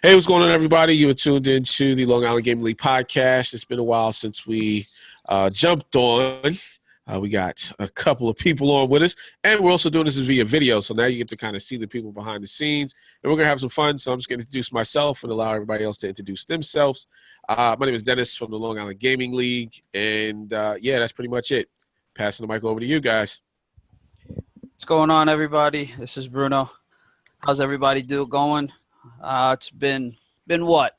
Hey, what's going on, everybody? You are tuned into the Long Island Gaming League podcast. It's been a while since we jumped on. We got a couple of people on with us, and we're also doing this via video. So now you get to kind of see the people behind the scenes, and we're going to have some fun. So I'm just going to introduce myself and allow everybody else to introduce themselves. My name is Dennis from the Long Island Gaming League, and yeah, that's pretty much it. Passing the mic over to you guys. What's going on, everybody? This is Bruno. How's everybody going? It's been what,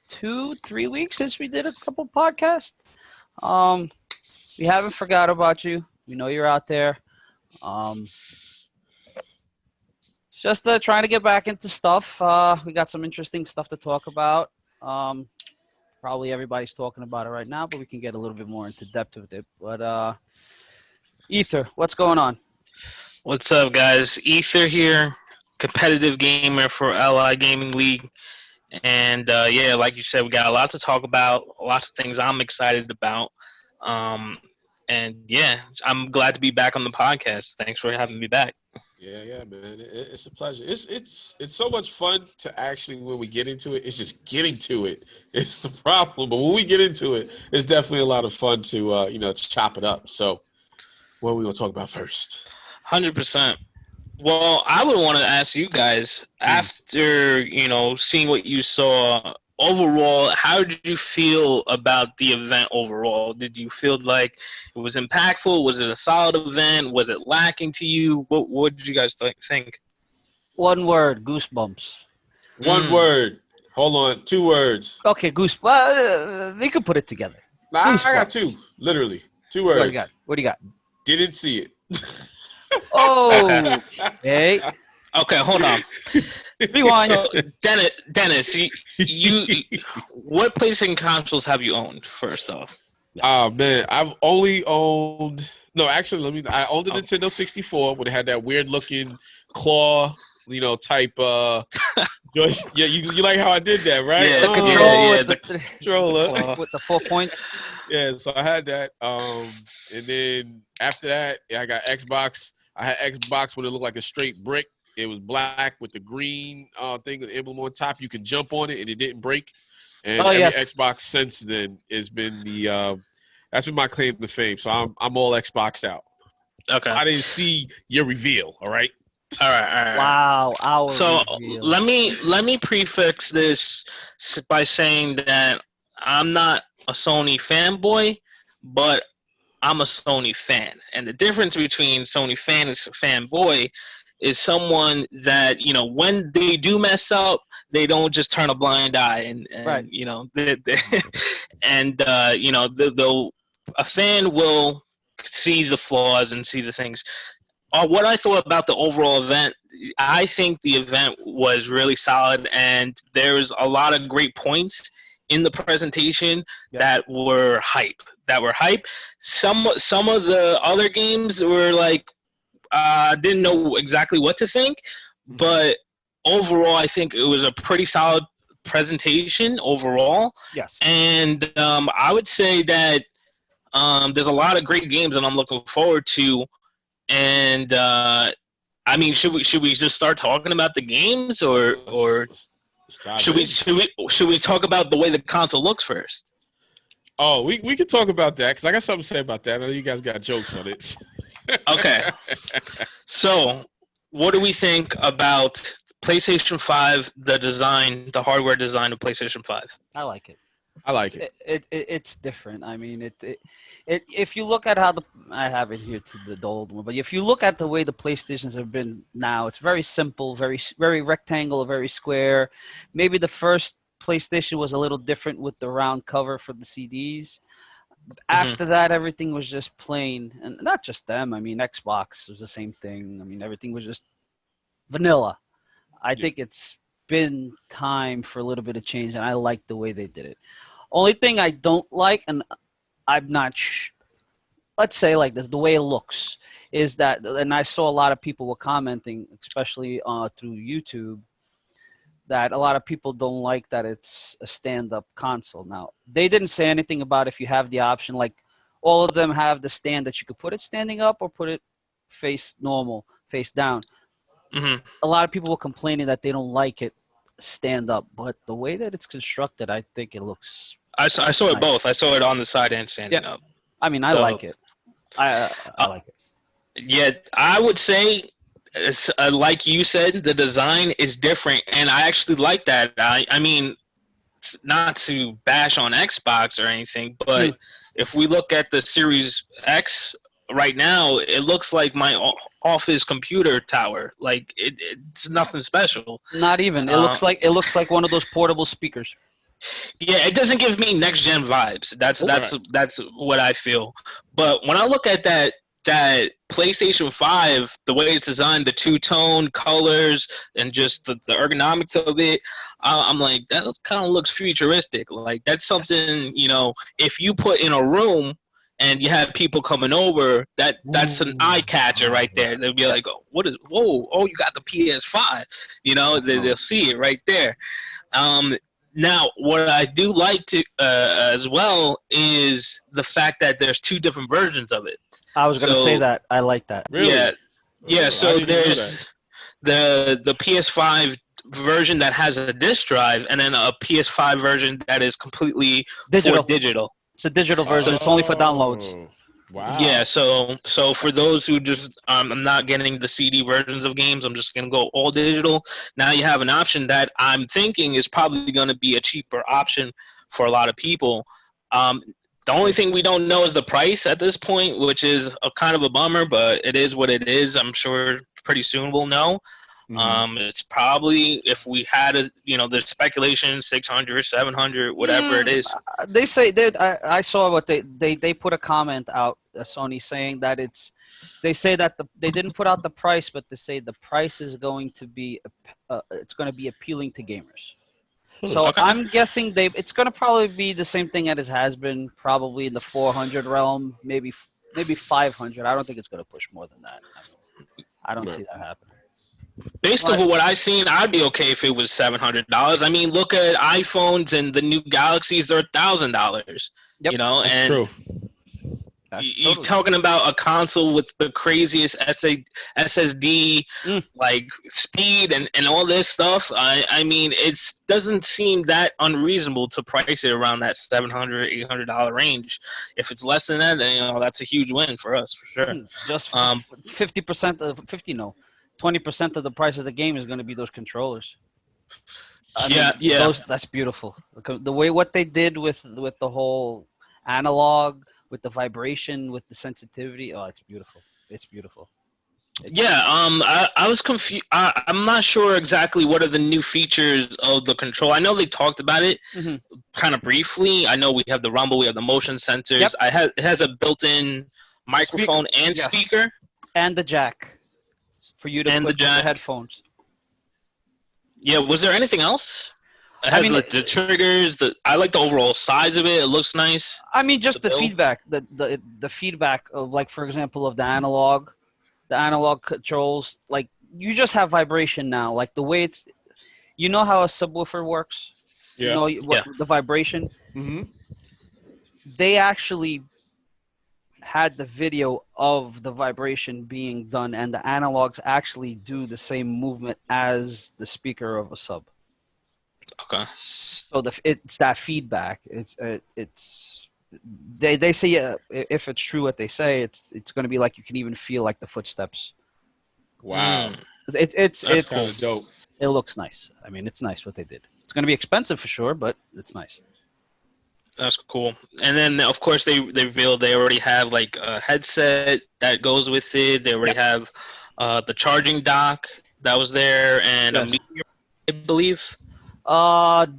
2-3 weeks since we did a couple podcasts. We haven't forgot about you. We know you're out there. Just trying to get back into stuff. We got some interesting stuff to talk about. Probably everybody's talking about it right now, but we can get a little bit more into depth with it. But Ether, what's going on? What's up, guys? Ether here, competitive gamer for LI Gaming League. And, yeah, like you said, we got a lot to talk about, lots of things I'm excited about. And, yeah, I'm glad to be back on the podcast. Thanks for having me back. Yeah, man. It's a pleasure. It's so much fun to actually, when we get into it, it's just getting to it. It's the problem. But when we get into it, it's definitely a lot of fun to chop it up. So what are we going to talk about first? 100%. Well, I would want to ask you guys, after, seeing what you saw overall, how did you feel about the event overall? Did you feel like it was impactful? Was it a solid event? Was it lacking to you? What did you guys think? One word, goosebumps. One word. Hold on, 2 words. Okay, goosebumps. We could put it together. I got 2, literally. 2 words. What do you got? Didn't see it. Oh, okay. Okay, hold on. Rewind. So, Dennis, you what PlayStation consoles have you owned, first off? Oh, man, I've only owned – no, actually, I owned the Nintendo 64 when it had that weird-looking claw, type joystick. Yeah, you like how I did that, right? Yeah, the controller. With the 4 points. Yeah, so I had that. And then after that, I got Xbox. I had Xbox when it looked like a straight brick. It was black with the green thing, the emblem on top. You can jump on it, and it didn't break. And Xbox since then has been that's been my claim to fame. So I'm all Xboxed out. Okay. So I didn't see your reveal. All right. All right. Wow. So reveal. let me prefix this by saying that I'm not a Sony fanboy, but I'm a Sony fan. And the difference between Sony fan and fanboy is someone that, when they do mess up, they don't just turn a blind eye and right. And a fan will see the flaws and see the things. What I thought about the overall event, I think the event was really solid, and there's a lot of great points in the presentation that were hype. Some of the other games were like, didn't know exactly what to think, but overall, I think it was a pretty solid presentation overall. Yes. And I would say that there's a lot of great games that I'm looking forward to. And should we just start talking about the games, or should we talk about the way the console looks first? Oh, we can talk about that because I got something to say about that. I know you guys got jokes on it. Okay. So, what do we think about PlayStation 5, the hardware design of PlayStation 5? I like it. It's different. I mean, if you look at how I have it here to the old one, but if you look at the way the PlayStations have been now, it's very simple, very very rectangular, very square. Maybe the first PlayStation was a little different with the round cover for the CDs. After that, everything was just plain, and not just them. I mean, Xbox was the same thing. I mean, everything was just vanilla. I think it's been time for a little bit of change, and I like the way they did it. Only thing I don't like, and I'm not let's say like this, the way it looks is that, and I saw a lot of people were commenting, especially through YouTube, that a lot of people don't like that it's a stand-up console. Now, they didn't say anything about if you have the option, like all of them have the stand that you could put it standing up or put it face normal, face down. A lot of people were complaining that they don't like it stand up, but the way that it's constructed, I think it looks. I saw it nice. both. I saw it on the side and standing up. I mean, I So, like it. I like it. Yeah, I would say, like you said, the design is different, and I actually like that. I mean, not to bash on Xbox or anything, but if we look at the Series X right now, it looks like my office computer tower. Like it's nothing special. Not even. It looks like one of those portable speakers. Yeah, it doesn't give me next gen vibes. That's what I feel. But when I look at that PlayStation 5, the way it's designed, the two-tone colors, and just the ergonomics of it, I'm like, that kind of looks futuristic. Like, that's something, if you put in a room and you have people coming over, that's an eye catcher right there. They'll be like, oh, oh, you got the PS5. They'll see it right there. Now, what I do like to as well is the fact that there's two different versions of it. I was going to say that. I like that. Really? Yeah. So there's the PS5 version that has a disc drive, and then a PS5 version that is completely digital. It's a digital version. It's only for downloads. Wow. Yeah, so for those who just I'm not getting the CD versions of games, I'm just gonna go all digital. Now you have an option that I'm thinking is probably gonna be a cheaper option for a lot of people. The only thing we don't know is the price at this point, which is a kind of a bummer, but it is what it is. I'm sure pretty soon we'll know. It's probably, if we had there's speculation, 600, 700, whatever it is. They say that I saw what they put a comment out, Sony, saying that they say that they didn't put out the price, but they say the price is going to be it's going to be appealing to gamers. So okay. I'm guessing it's going to probably be the same thing as it has been, probably in the 400 realm, maybe 500. I don't think it's going to push more than that. I don't see that happening. Based on what I've seen, I'd be okay if it was $700. I mean, look at iPhones and the new Galaxies; they're $1,000. Yep. That's true. You're talking about a console with the craziest SSD like speed and all this stuff. I mean, it doesn't seem that unreasonable to price it around that $700, $800 range. If it's less than that, then that's a huge win for us for sure. Just 50% of 20% of the price of the game is going to be those controllers. That's beautiful. The way what they did with the whole analog, with the vibration, with the sensitivity, it's beautiful. It's beautiful. I was confused. I'm not sure exactly what are the new features of the control. I know they talked about it kind of briefly. I know we have the rumble, we have the motion sensors. Yep. It has a built-in microphone and speaker. And the jack for you to put the headphones. Yeah, was there anything else? It has the triggers. I like the overall size of it. It looks nice. I mean, just the feedback. The feedback of, like, for example, of the analog controls. Like, you just have vibration now. Like, the way it's, how a subwoofer works. Yeah. The vibration. Mm-hmm. They actually had the video of the vibration being done, and the analogs actually do the same movement as the speaker of a sub. Okay. So it's that feedback. They say if it's true what they say, it's going to be like you can even feel like the footsteps. Wow. It's kind of dope. It looks nice. I mean, it's nice what they did. It's going to be expensive for sure, but it's nice. That's cool. And then, of course, they revealed they already have like a headset that goes with it. They already have the charging dock that was there, and a media, I believe.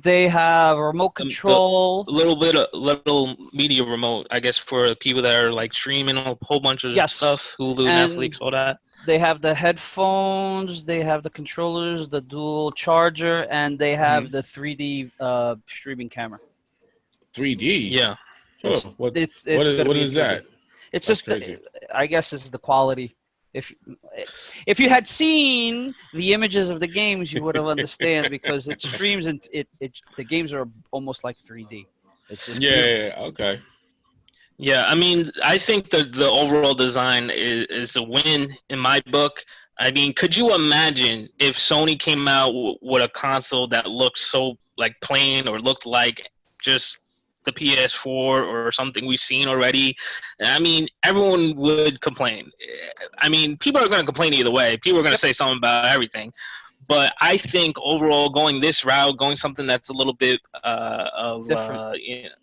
They have a remote control. Little media remote, I guess, for people that are like streaming a whole bunch of stuff, Hulu, Netflix, all that. They have the headphones, they have the controllers, the dual charger, and they have the 3D streaming camera. 3D? Yeah. What is that? It's just, I guess, it's the quality. If you had seen the images of the games, you would have understand, because it streams and the games are almost like 3D. It's just okay. Yeah, I mean, I think the overall design is a win in my book. I mean, could you imagine if Sony came out with a console that looked so like plain or looked like just the PS4 or something we've seen already? I mean, everyone would complain. I mean, people are going to complain either way. People are going to say something about everything. But I think overall, going this route, going something that's a little bit Different.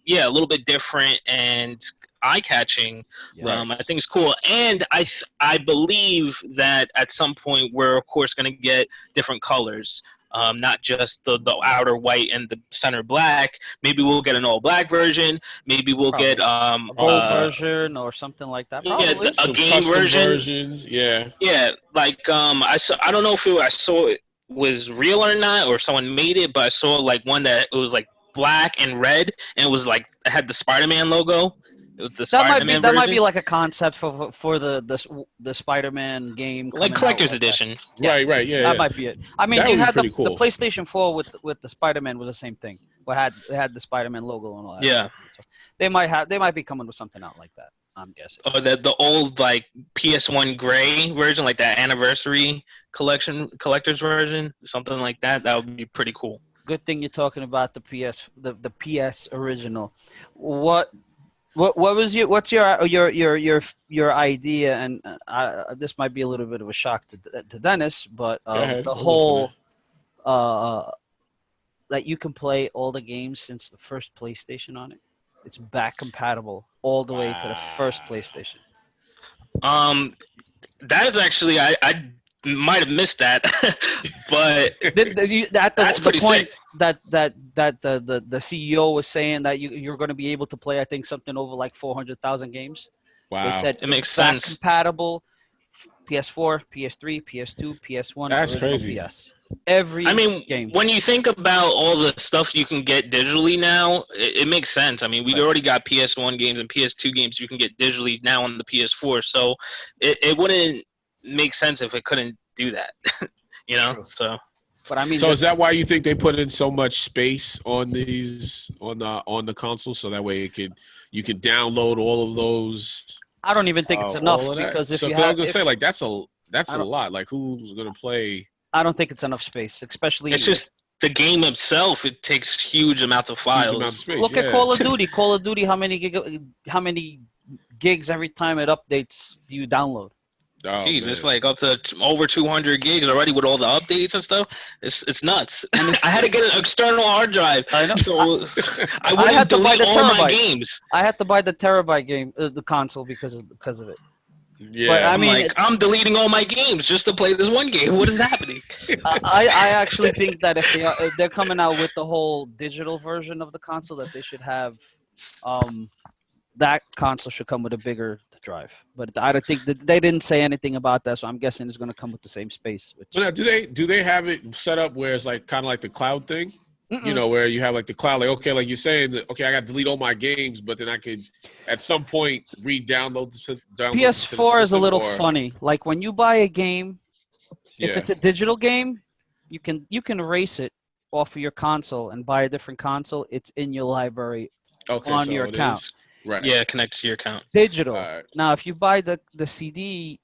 yeah, a little bit different and eye-catching, Yeah. I think it's cool. And I believe that at some point we're of course going to get different colors. Not just the outer white and the center black. Maybe we'll get an all black version. Maybe we'll Probably get a gold version or something like that. yeah, Probably. a Some game custom version. versions. Yeah. Yeah, like I don't know if I saw it was real or not, or someone made it, but I saw like one that it was like black and red, and it was like it had the Spider-Man logo. It was the Spider-Man That might be version, like a concept for the Spider-Man game like coming out collector's like that. edition. Yeah, Right. Yeah. that Yeah. might be it. I mean, That you would be had pretty the cool. PlayStation 4 with the Spider-Man was the same thing. It had the Spider-Man logo and all that. Yeah. Stuff. So they might be coming with something out like that. I'm guessing. Or the old like PS1 gray version, like that anniversary collector's version, something like that. That would be pretty cool. Good thing you're talking about the PS original. What was what's your idea? And this might be a little bit of a shock to Dennis, but Go ahead. the I'm listening. whole that you can play all the games since the first PlayStation on it. It's back compatible all the way to the first PlayStation. Um, that is actually I might have missed that, but that's The pretty point sick. that the CEO was saying that you're going to be able to play, I think, something over like 400,000 games. They Wow. said It makes it's back sense. compatible. PS4, PS3, PS2, PS1, That's original crazy. PS. Every I mean, game. when you think about all the stuff you can get digitally now, it makes sense. I mean, we Right. already got PS1 games and PS2 games you can get digitally now on the PS4, so it wouldn't make sense if it couldn't do that. You know, True. so But I mean, So is that why you think they put in so much space on these on the console so that way you can download all of those I don't even think it's enough all of that? because if So you 'cause I have, was gonna say like that's I a don't, lot. Like who's gonna play? I don't think it's enough space, especially it's just the game itself. It takes huge amounts of Huge amount of files. space. look at Yeah. Call of Duty. Call of Duty, how many gigs every time it updates do you download? Oh, Jeez, man. it's like up to over 200 gigs already with all the updates and stuff. It's nuts. And if, I had to get an external hard drive, I know. so I I wouldn't had to buy delete the all my terabyte. games. I had to buy the terabyte game, the console because of it. Yeah. But I I'm mean, like, I'm deleting all my games just to play this one game. What is happening? I actually think that if they're coming out with the whole digital version of the console, that they should have, that console should come with a bigger drive. But I don't think that they didn't say anything about that, so I'm guessing it's going to come with the same space. Which, But now, do they have it set up where it's like kind of like the cloud thing? Mm-mm. You know, where you have like the cloud, like okay, like you're saying, that, okay, I got to delete all my games, but then I could at some point re-download download PS4 is a little or, funny. Like when you buy a game, if Yeah. it's a digital game, you can erase it off of your console and buy a different console. It's in your library Okay. on So your it account. is. Right. Yeah, it connects to your account. Digital. All right. Now, if you buy the CD,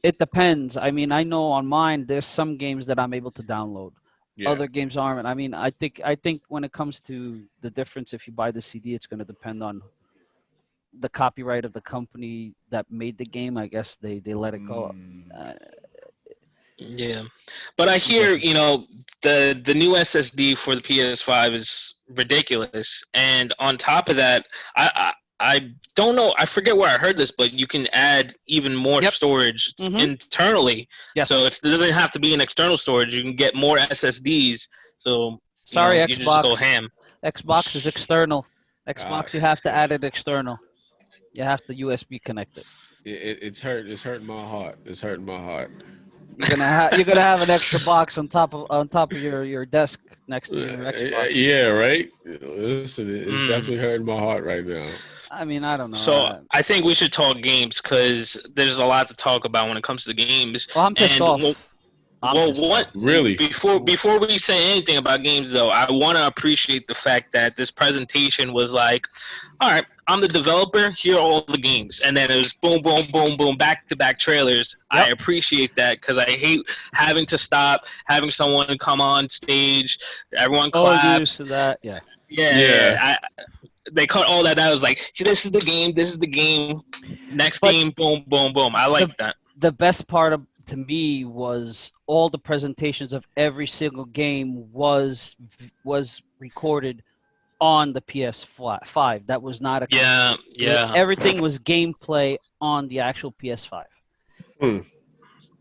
it depends. I mean, I know on mine there's some games that I'm able to download. Yeah. Other games aren't. I mean, I think when it comes to the difference, if you buy the CD, it's going to depend on the copyright of the company that made the game. I guess they let it go. Yeah, but I hear the new SSD for the PS5 is ridiculous, and on top of that, I don't know. I forget where I heard this, but you can add even more Yep. storage Mhm. internally. Yes. So it doesn't have to be an external storage. You can get more SSDs. So Sorry, you just go Xbox. ham. Xbox is external. Xbox, you have to add it external. You have to USB connect it. It's hurting my heart. It's hurting my heart. You're gonna have an extra box on top of your desk next to your Xbox. Yeah, right. Listen, it's Mm. definitely hurting my heart right now. I mean, I don't know. So I think we should talk games because there's a lot to talk about when it comes to games. Well, I'm pissed And off. Well, what Really? before we say anything about games, though, I want to appreciate the fact that this presentation was like, all right, I'm the developer. Here are all the games, and then it was boom, boom, boom, boom, back to back trailers. Yep. I appreciate that because I hate having to stop, having someone come on stage, everyone claps. Used to that. Yeah. Yeah. They cut all that out. I was like, this is the game. This is the game. Next But game, boom, boom, boom. I like that. The best part to me was all the presentations of every single game was recorded on the PS5. That was not a yeah. Everything was gameplay on the actual PS5.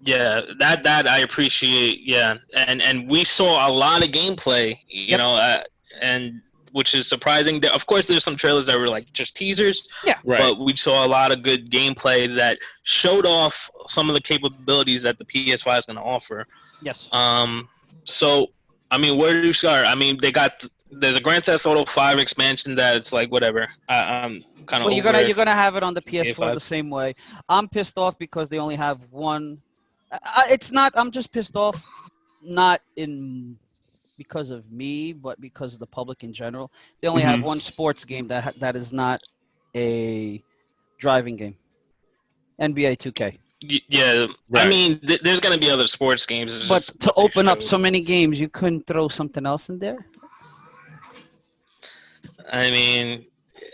Yeah, that I appreciate. Yeah, and we saw a lot of gameplay, you know, and which is surprising. Of course, there's some trailers that were like just teasers. Yeah, right. But we saw a lot of good gameplay that showed off some of the capabilities that the PS5 is going to offer. Yes. So, I mean, where do you start? I mean, there's a Grand Theft Auto 5 expansion that's like whatever. I'm kind of. Well, you're gonna have it on the PS4 the same way. I'm pissed off because they only have one. It's not. I'm just pissed off, not because of me, but because of the public in general. They only have one sports game that is not a driving game. NBA 2K. Yeah, right. I mean, there's going to be other sports games. But to open up so many games, you couldn't throw something else in there? I mean,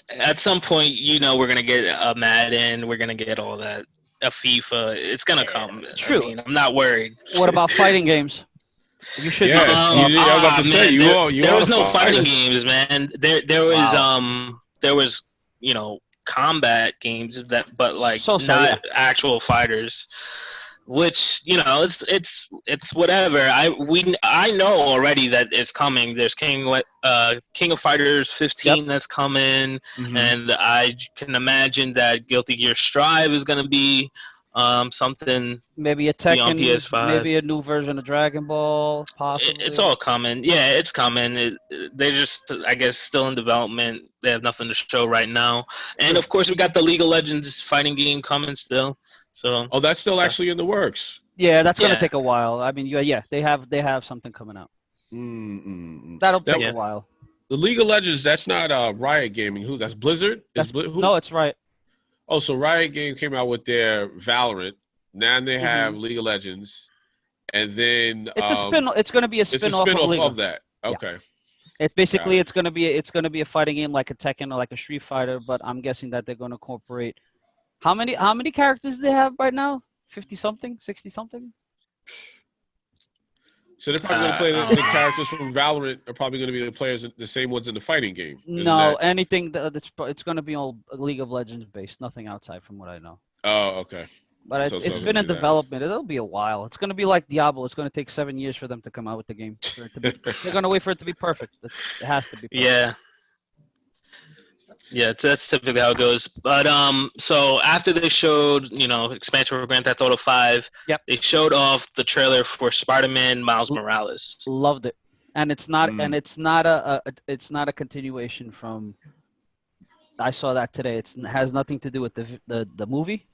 at some point, we're going to get a Madden. We're going to get all that. A FIFA. It's going to come. True. I mean, I'm not worried. What about fighing games? You should. Yeah, I was about to say there was no fighting games, man. There was combat games but like not actual fighters, which it's whatever. I know already that it's coming. There's King of Fighters 15 that's coming, and I can imagine that Guilty Gear Strive is gonna be something, maybe a Tekken, PS5. maybe a new version of Dragon Ball, possibly. It's all coming. Yeah, it's coming. They just, I guess, still in development. They have nothing to show right now. And of course, we got the League of Legends fighting game coming still. So. Oh, that's still actually in the works. Yeah, that's gonna take a while. I mean, yeah, they have something coming out. That'll take a while. The League of Legends, that's not Riot Gaming. That's Blizzard? No, it's Riot. Oh, so Riot Game came out with their Valorant. Now they have League of Legends, and then it's a spin. It's going to be a spin-off of that. Okay. Yeah. It's basically it's going to be a fighting game like a Tekken or like a Street Fighter, but I'm guessing that they're going to incorporate how many characters do they have right now? 50 something, 60 something. So they're probably going to play the characters from Valorant are probably going to be the players, the same ones in the fighting game. No, anything it's going to be all League of Legends based, nothing outside from what I know. Oh, okay. But it's been in development. It'll be a while. It's going to be like Diablo. It's going to take 7 years for them to come out with the game. They're going to wait for it to be perfect. It has to be perfect. Yeah. Yeah, that's typically how it goes. But so after they showed, expansion for Grand Theft Auto 5, they showed off the trailer for Spider-Man Miles Morales. Loved it, and it's not a continuation from. I saw that today. It has nothing to do with the movie,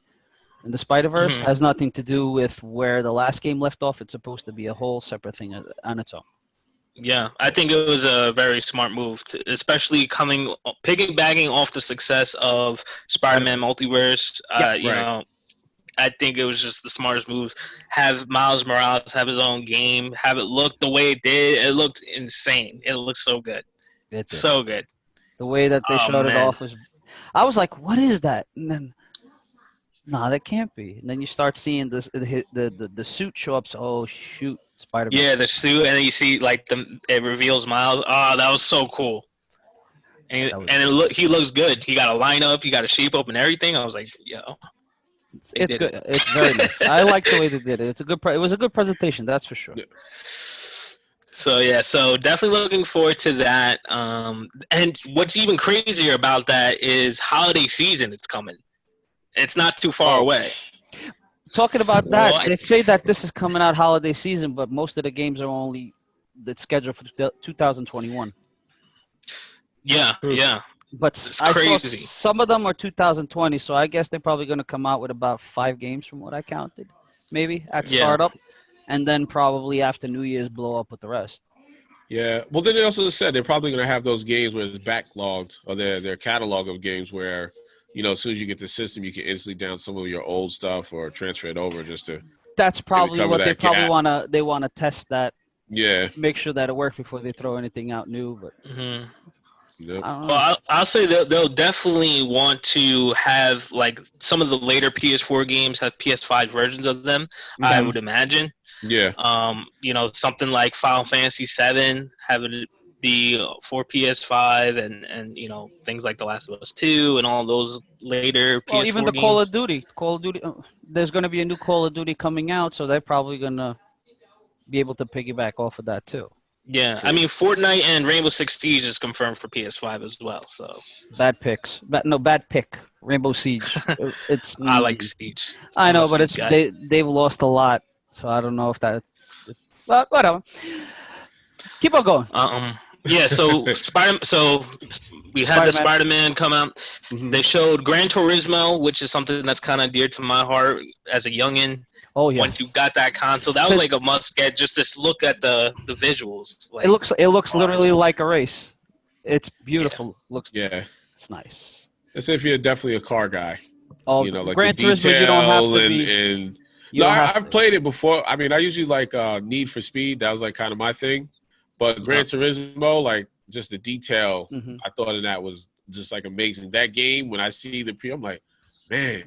and the Spider-Verse has nothing to do with where the last game left off. It's supposed to be a whole separate thing on its own. Yeah, I think it was a very smart move, especially piggybacking off the success of Spider-Man Multiverse. I think it was just the smartest move. Have Miles Morales have his own game, have it look the way it did. It looked insane. It looked so good. So good. The way that they showed it off was, I was like, "What is that?" And then, no, that can't be. And then you start seeing the suit show up. So, oh shoot. Spider-Man. Yeah, the suit, and then you see it reveals Miles. Oh, that was so cool. And he looks good. He got a lineup, he got a shape up and everything. I was like, it's good. It's very nice. I like the way they did it. It was a good presentation, that's for sure. Yeah. So definitely looking forward to that. And what's even crazier about that is holiday season. It's coming. It's not too far away. Talking about that, they say that this is coming out holiday season, but most of the games are that's scheduled for 2021. Yeah. But I saw some of them are 2020, so I guess they're probably going to come out with about 5 games from what I counted, maybe at startup. and then probably after New Year's blow up with the rest. Yeah. Well, then they also said they're probably going to have those games where it's backlogged, or their catalog of games where, as soon as you get the system, you can instantly down some of your old stuff or transfer it over just to That's probably cover what they that probably gap. wanna test that, Yeah. make sure that it works before they throw anything out new. But Yep. I don't know. Well, I'll say they'll definitely want to have like some of the later PS4 games have PS5 versions of them. I would imagine. Yeah. Something like Final Fantasy VII having it be for PS5, and things like The Last of Us 2 and all those later Well, even PS4 the Call of games. Duty, there's going to be a new Call of Duty coming out, so they're probably going to be able to piggyback off of that too. Yeah, True. I mean Fortnite and Rainbow Six Siege is confirmed for PS5 as well. So Bad picks. Bad pick. Rainbow Siege. It's. I like Siege. I I'm a know, but Siege guy. they've lost a lot, so I don't know if that's. But whatever. Keep on going. Yeah. So we had the Spider-Man. Spider-Man come out. Mhm. They showed Gran Turismo, which is something that's kind of dear to my heart as a youngin. Oh yes. Once you got that console, that was like a must get. Just to look at the visuals. Like, It looks literally like a race. It's beautiful. Looks. Yeah. It's nice. As if you're definitely a car guy. Oh, Like Gran the Turismo, detail you don't have to and, be. and You no, don't have I've to. played it before. I mean, I usually like Need for Speed. That was like kind of my thing. But Gran Turismo, like just the detail, Mhm. I thought in that was just like amazing. That game, when I see I'm like, man,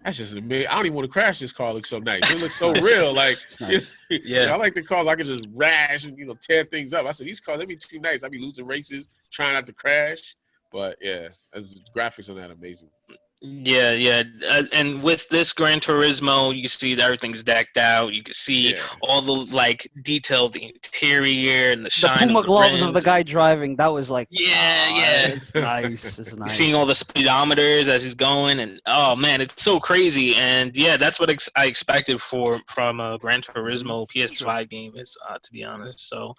that's just amazing. I don't even want to crash this car. It looks so nice. It looks so real. Like, It's nice. Yeah. I like the cars. I can just rash and tear things up. I said these cars, they be too nice. I be losing races, trying not to crash. But yeah, as graphics on that amazing. Yeah. And with this Gran Turismo, you see that everything's decked out. You can see all the like detail of the interior and the The shine Puma of the gloves rims. of the guy driving. That was like. Yeah. It's nice. It's You're nice. seeing all the speedometers as he's going, and oh man, it's so crazy. And yeah, that's what I expected from a Gran Turismo PS5 game. Is to be honest. So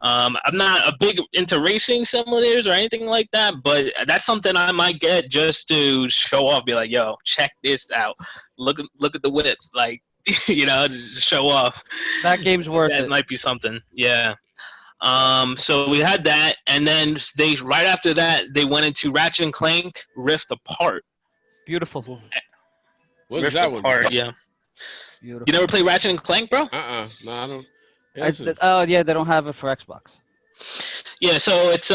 I'm not a big into racing simulators or anything like that, but that's something I might get just to show off. Be like, yo, check this out. Look at the whip. Like, just show off. That game's worth That it. might be something. Yeah. So we had that, and then right after that they went into Ratchet and Clank Rift Apart. Beautiful. What's Rift that one? Apart, yeah. Beautiful. You never play Ratchet and Clank, bro? No, I don't. Yeah, they don't have it for Xbox. Yeah, so it's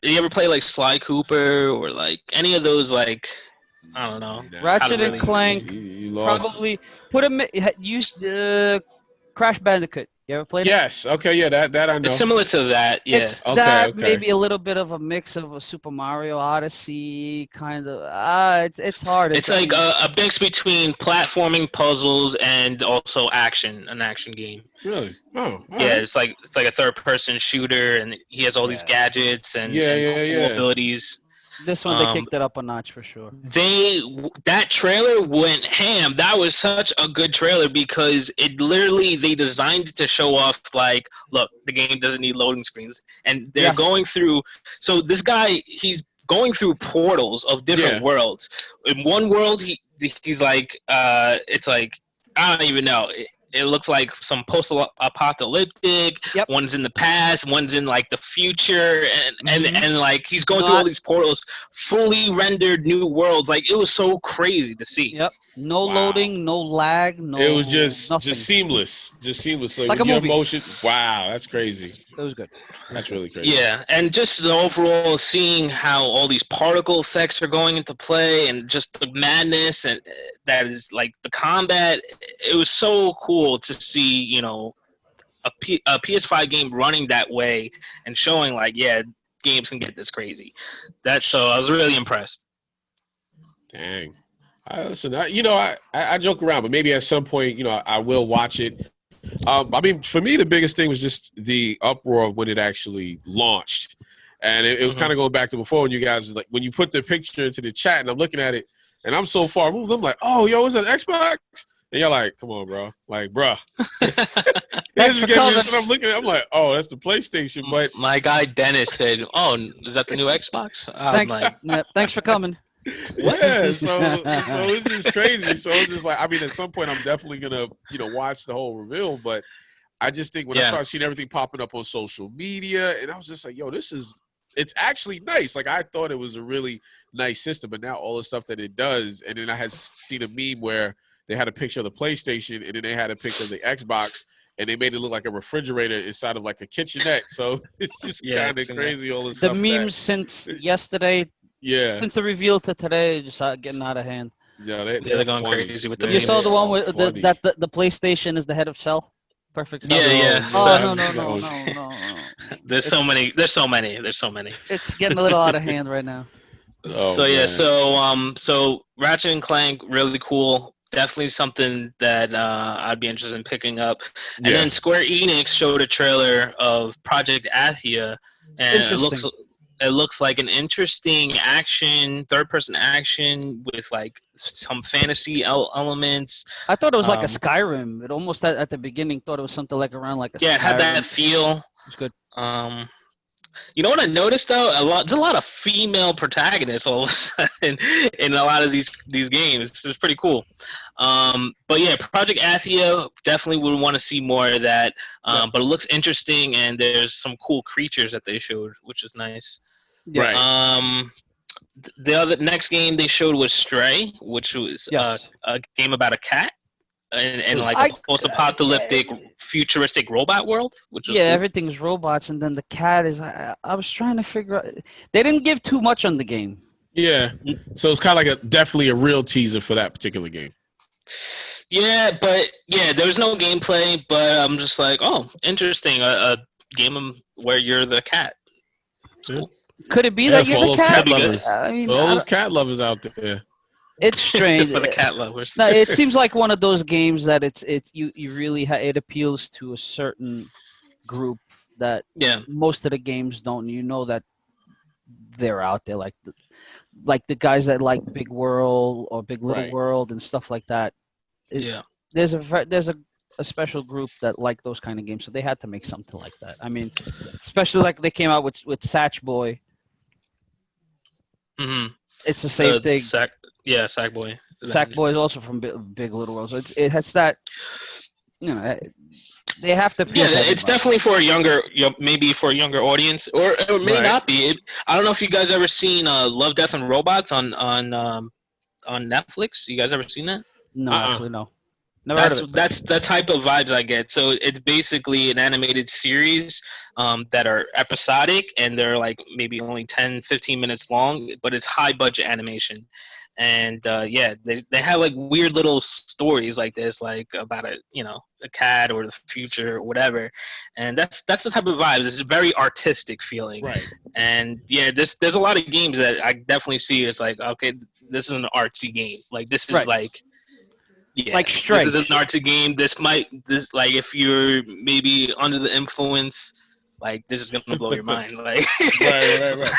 you ever play like Sly Cooper or like any of those like I don't know. Ratchet and Clank. You lost. Probably use Crash Bandicoot. You ever played it? Yes. Okay. Yeah. That I know. It's similar to that. Yeah. It's Okay. maybe a little bit of a mix of a Super Mario Odyssey kind of. It's hard. It's like a mix between platforming, puzzles, and also an action game. Really? Oh. Yeah, it's like a third-person shooter, and he has all these gadgets and cool abilities. This one they kicked it up a notch for sure. That trailer went ham. That was such a good trailer because they designed it to show off like, look, the game doesn't need loading screens, and they're going through. So this guy, he's going through portals of different worlds. In one world, he's like, it's like I don't even know. It looks like some post-apocalyptic. Yep. One's in the past. One's in like the future, and like he's going through all these portals, fully rendered new worlds. Like it was so crazy to see. Yep. No loading, no lag, no. It was just nothing. seamless, like a movie. Motion. Wow, that's crazy. It was good. That's really crazy. Yeah, and just the overall seeing how all these particle effects are going into play, and just the madness and that is like the combat. It was so cool to see, a PS5 game running that way and showing like, yeah, games can get this crazy. So I was really impressed. Dang. Listen, I joke around, but maybe at some point, I will watch it. I mean, for me, the biggest thing was just the uproar of when it actually launched. And it was kind of going back to before when you guys was like, when you put the picture into the chat and I'm looking at it and I'm so far moved, I'm like, oh, yo, is that Xbox? And you're like, come on, bro. Like, bro. Thanks for coming. I'm looking at I'm like, oh, that's the PlayStation. But my guy Dennis said, oh, is that the new Xbox? Thanks for coming. What? Yeah, so it's just crazy. So it's just like, I mean, at some point, I'm definitely gonna watch the whole reveal. But I just think when I Yeah. started seeing everything popping up on social media, and I was just like, yo, it's actually nice. Like I thought it was a really nice system, but now all the stuff that it does, and then I had seen a meme where they had a picture of the PlayStation, and then they had a picture of the Xbox, and they made it look like a refrigerator inside of like a kitchenette. So it's just Yeah, kind I've of seen that. crazy all the The stuff that memes since yesterday, yeah. since the reveal to today, just getting out of hand. Yeah, Yeah, they're they're going funny. crazy with the You saw memes. the one All with funny. the PlayStation is the head of Cell, Perfect Cell. Yeah, No, yeah. no, Oh I So no haven't no seen that no one. no no! there's so It's many. There's so many. There's so many. it's getting a little out of hand right now. Oh So yeah, man. so Ratchet and Clank, really cool. Definitely something that I'd be interested in picking up. And Yeah. then Square Enix showed a trailer of Project Athia, and Interesting. it looks like an interesting action, third person action with like some fantasy elements. I thought it was like a Um, Skyrim. It almost at the beginning thought it was something like around like a yeah, it had that Skyrim. feel. It's good. Um, You know what I noticed though? There's a lot of female protagonists all of a sudden in a lot of these games. It's pretty cool. But yeah, Project Athia definitely would want to see more of that. Yeah. But it looks interesting, and there's some cool creatures that they showed, which is nice. Yeah. Right. The other next game they showed was Stray, which was Yes. a game about a cat and like a I post-apocalyptic futuristic robot world, which was yeah, cool. everything's robots, and then the cat is. I was trying to figure out. They didn't give too much on the game. Yeah. So it's kind of like definitely a real teaser for that particular game. Yeah, but yeah, there was no gameplay, but I'm just like, oh, interesting. A game where you're the cat. It's cool. Could it be Yeah, that for you're all the those cat? cat That'd be good. lovers. I mean, For all those cat lovers out there. it's strange. For the cat lovers. No, it seems like one of those games that it's you really it appeals to a certain group that Yeah. most of the games don't. You know that they're out there, like the guys that like Big World or Big Little Right. World and stuff like that. Yeah. There's a special group that like those kind of games, so they had to make something like that. I mean, especially like they came out with Satch Boy. Mm-hmm. It's the same thing. Sackboy. Sackboy is also from Big Little World, so it has that. You know, they have to. Yeah, it's definitely for a younger, maybe for a younger audience, or it may Right. not be. I don't know if you guys ever seen Love, Death, and Robots on Netflix. You guys ever seen that? No, actually, no. Never heard of it. That's the type of vibes I get. So it's basically an animated series that are episodic, and they're like maybe only 10, 15 minutes long, but it's high budget animation. And yeah, they have like weird little stories like this, like about a cat or the future or whatever. And that's the type of vibes. It's a very artistic feeling. Right. And yeah, there's a lot of games that I definitely see. It's like, okay, this is an artsy game. Like this is Right. like. Yeah, Like Stray. This is an artsy game. This like if you're maybe under the influence, like this is gonna blow your mind. Like Right.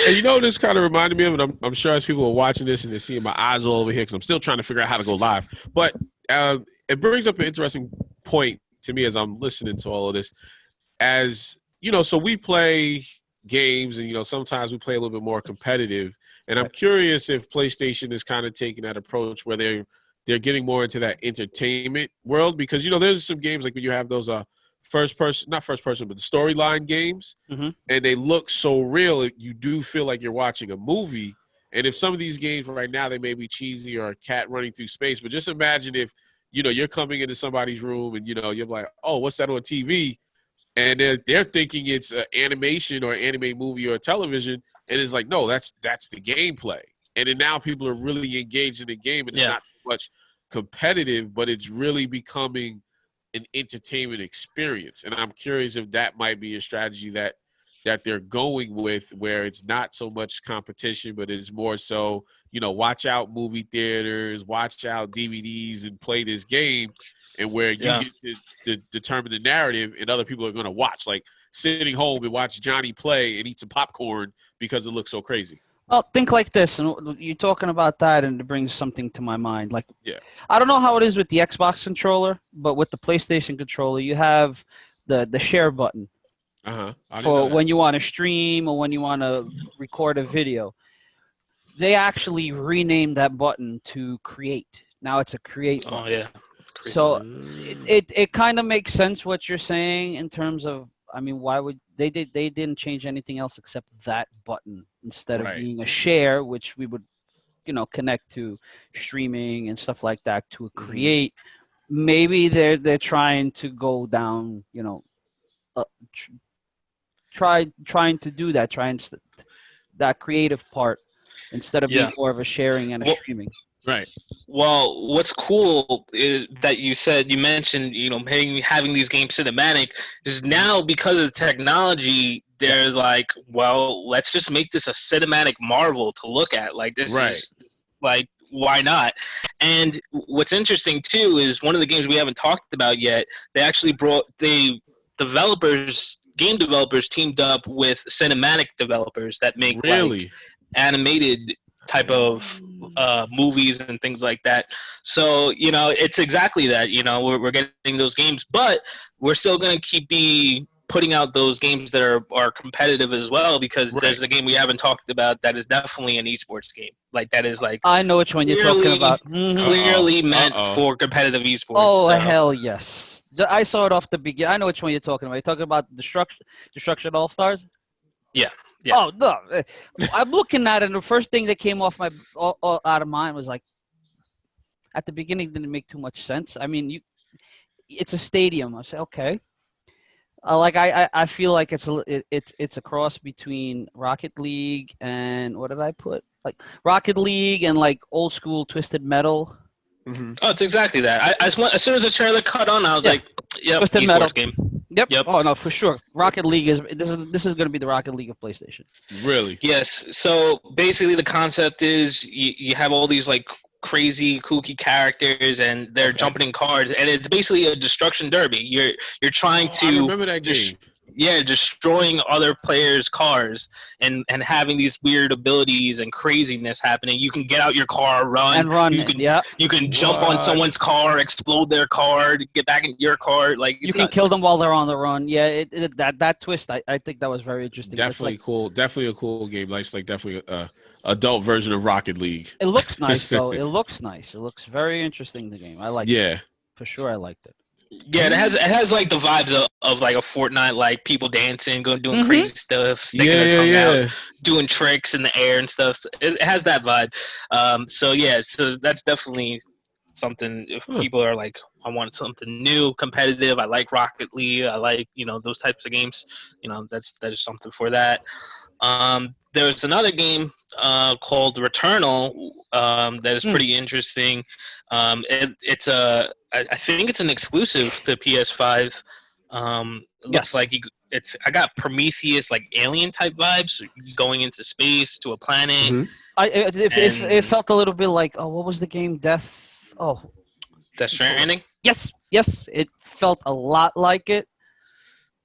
You know what this kind of reminded me of, and I'm sure as people are watching this and they're seeing my eyes all over here because I'm still trying to figure out how to go live. But it brings up an interesting point to me as I'm listening to all of this. As you know, so we play games, and sometimes we play a little bit more competitive. And I'm curious if PlayStation is kind of taking that approach where they're getting more into that entertainment world, because there's some games like when you have those not first person, but the storyline games, Mhm. and they look so real, you do feel like you're watching a movie. And if some of these games right now, they may be cheesy or a cat running through space, but just imagine if you're coming into somebody's room and you're like, oh, what's that on TV? And they're thinking it's an animation or anime movie or television, and it's like, no, that's the gameplay. And then now people are really engaged in the game, and it's not so much competitive, but it's really becoming an entertainment experience. And I'm curious if that might be a strategy that they're going with, where it's not so much competition, but it's more so, watch out movie theaters, watch out DVDs, and play this game, and where you get to determine the narrative, and other people are going to watch, like sitting home and watch Johnny play and eat some popcorn because it looks so crazy. Well, think like this, and you're talking about that, and it brings something to my mind. Like, Yeah. I don't know how it is with the Xbox controller, but with the PlayStation controller, you have the share button Uh-huh. for when you want to stream or when you want to record a video. they actually renamed that button to create. Now it's a create button. Oh yeah. So it kind of makes sense what you're saying in terms of, I mean, why would they didn't change anything else except that button instead of being a share, which we would, connect to streaming and stuff like that, to a create. Maybe they're trying to go down, uh, trying to do that, that creative part instead of being more of a sharing and a streaming. Right. Well, what's cool is that you mentioned, having these games cinematic is now because of the technology. There's like, well, let's just make this a cinematic marvel to look at. Like this is like, why not? And what's interesting too is one of the games we haven't talked about yet. They actually game developers teamed up with cinematic developers that make like animated type of movies and things like that. So it's exactly that. We're getting those games, but we're still going to keep putting out those games that are competitive as well, because there's a game we haven't talked about that is definitely an esports game. Like that is like, I know which one you're talking about. Clearly meant for competitive esports. Oh, hell yes. I saw it off the beginning. I know which one you're talking about. You're talking about Destruction All Stars? Yeah. Oh no! I'm looking at it, and the first thing that came off out of mine was like, at the beginning, it didn't make too much sense. I mean, it's a stadium. I say, okay. I feel like it's a cross between Rocket League and what did I put? Like Rocket League and like old school Twisted Metal. Mm-hmm. Oh, it's exactly that. As soon as the trailer cut on, I was like, "Yep, Twisted Metal game." Yep. Oh no, for sure. Rocket League this is going to be the Rocket League of PlayStation. Really? Yes. So basically, the concept is you have all these like crazy, kooky characters, and they're jumping in cars, and it's basically a destruction derby. You're trying to. I remember that game. Destroying other players' cars and having these weird abilities and craziness happening. You can get out your car, run. You can jump on someone's car, explode their car, get back in your car. Like you can kill them while they're on the run. Yeah, that twist, I think that was very interesting. Definitely cool. Definitely a cool game. Like definitely a adult version of Rocket League. It looks nice though. It looks nice. It looks very interesting. The game. I like it. Yeah. For sure, I liked it. Yeah, it has like the vibes of like a Fortnite, like people dancing, doing crazy stuff, sticking their tongue out, doing tricks in the air and stuff. So it has that vibe. So that's definitely something. If people are like, I want something new, competitive. I like Rocket League. I like those types of games. That's something for that. There's another game called Returnal that is pretty interesting. I think it's an exclusive to PS5. It looks like I got Prometheus, like alien type vibes, going into space to a planet. Mm-hmm. It felt a little bit like, what was the game? Death Stranding? Yes, it felt a lot like it.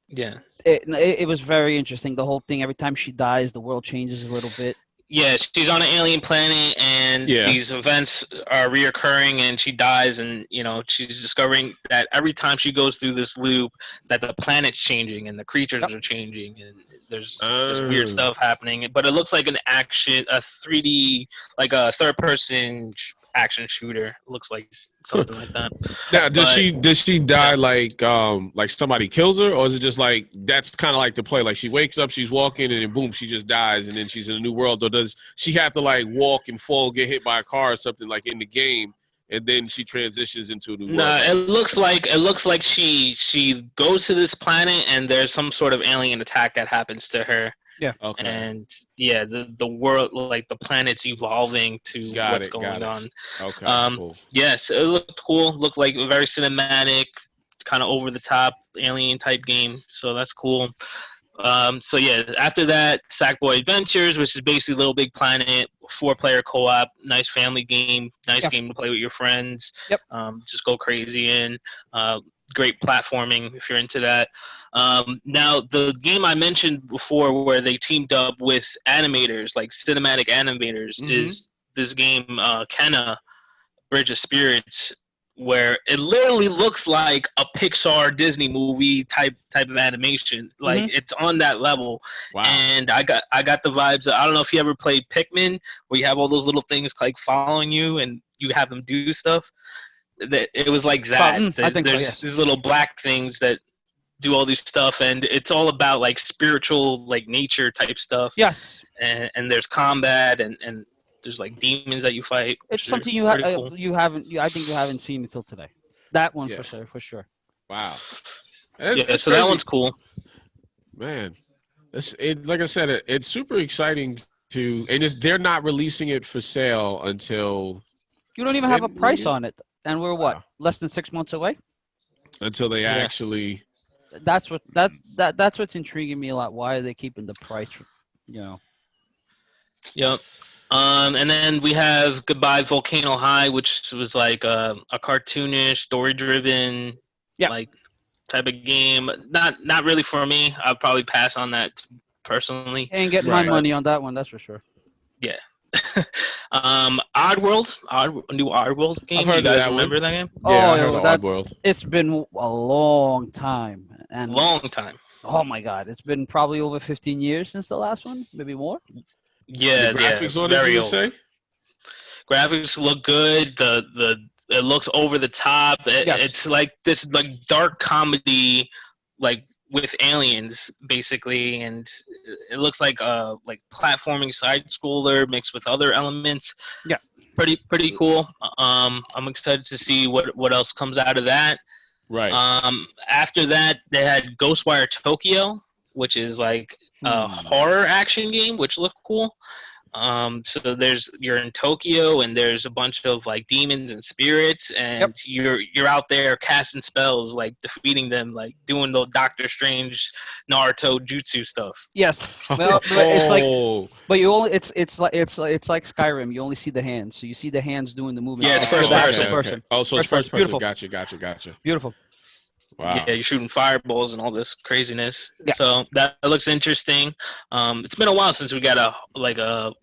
Yeah. It was very interesting. The whole thing, every time she dies, the world changes a little bit. Yeah, she's on an alien planet, and these events are reoccurring, and she dies, and she's discovering that every time she goes through this loop, that the planet's changing and the creatures are changing, and there's weird stuff happening. But it looks like a 3D, like a third-person action shooter. It looks like something like that. Now, does she die like somebody kills her, or is it just like that's kind of like the play? Like she wakes up, she's walking, and then boom, she just dies, and then she's in a new world. Or does she have to like walk and fall, get hit by a car or something like in the game, and then she transitions into a new world? No, it looks like she goes to this planet, and there's some sort of alien attack that happens to her. Yeah. Okay. And the world, like the planet's evolving to what's going on. Okay. Cool. Yes, it looked cool. Looked like a very cinematic, kind of over the top alien type game. So that's cool. After that, Sackboy Adventures, which is basically Little Big Planet, 4-player co-op, nice family game, game to play with your friends. Yep. Just go crazy in. Great platforming if you're into that. Now, the game I mentioned before where they teamed up with animators, like cinematic animators, is this game, Kenna, Bridge of Spirits. where it literally looks like a Pixar Disney movie type of animation. Like it's on that level. Wow. And I got the vibes. I don't know if you ever played Pikmin, where you have all those little things like following you and you have them do stuff. That it was like that. I think so, There's yes. these little black things that do all these stuff, and it's all about like spiritual, like nature type stuff. Yes. And there's combat and there's like demons that you fight. It's something cool. you haven't. I think you haven't seen until today. That one for sure. Wow. So crazy. that one's cool. Man, like I said, it's super exciting and they're not releasing it for sale until you don't even have a price on it, and we're less than 6 months away until they actually. That's that's what's intriguing me a lot. Why are they keeping the price? Yep. And then we have Goodbye Volcano High, which was like a cartoonish, story-driven, like type of game. Not really for me. I'd probably pass on that personally. Ain't getting my money on that one. That's for sure. Yeah. Oddworld, new Oddworld game. I've heard you guys that remember that game? Yeah, I heard of Oddworld. It's been a long time. Long time. Oh my God, it's been probably over 15 years since the last one, maybe more. Yeah, the graphics on it, you would say? Graphics look good. It looks over the top. It's like this like dark comedy, like with aliens basically, and it looks like platforming side scroller mixed with other elements. Yeah, pretty cool. I'm excited to see what else comes out of that. Right. After that, they had Ghostwire Tokyo, which is like a horror action game, which looked cool. So you're in Tokyo, and there's a bunch of like demons and spirits, and you're out there casting spells, like defeating them, like doing the Doctor Strange, Naruto jutsu stuff. Yes, well, it's like, but you only it's like Skyrim. You only see the hands, so you see the hands doing the movement. Yeah, it's first person. Okay. Oh, so it's first person. Beautiful. Gotcha. Beautiful. Wow. Yeah, you're shooting fireballs and all this craziness. Yeah. So that looks interesting. It's been a while since we got a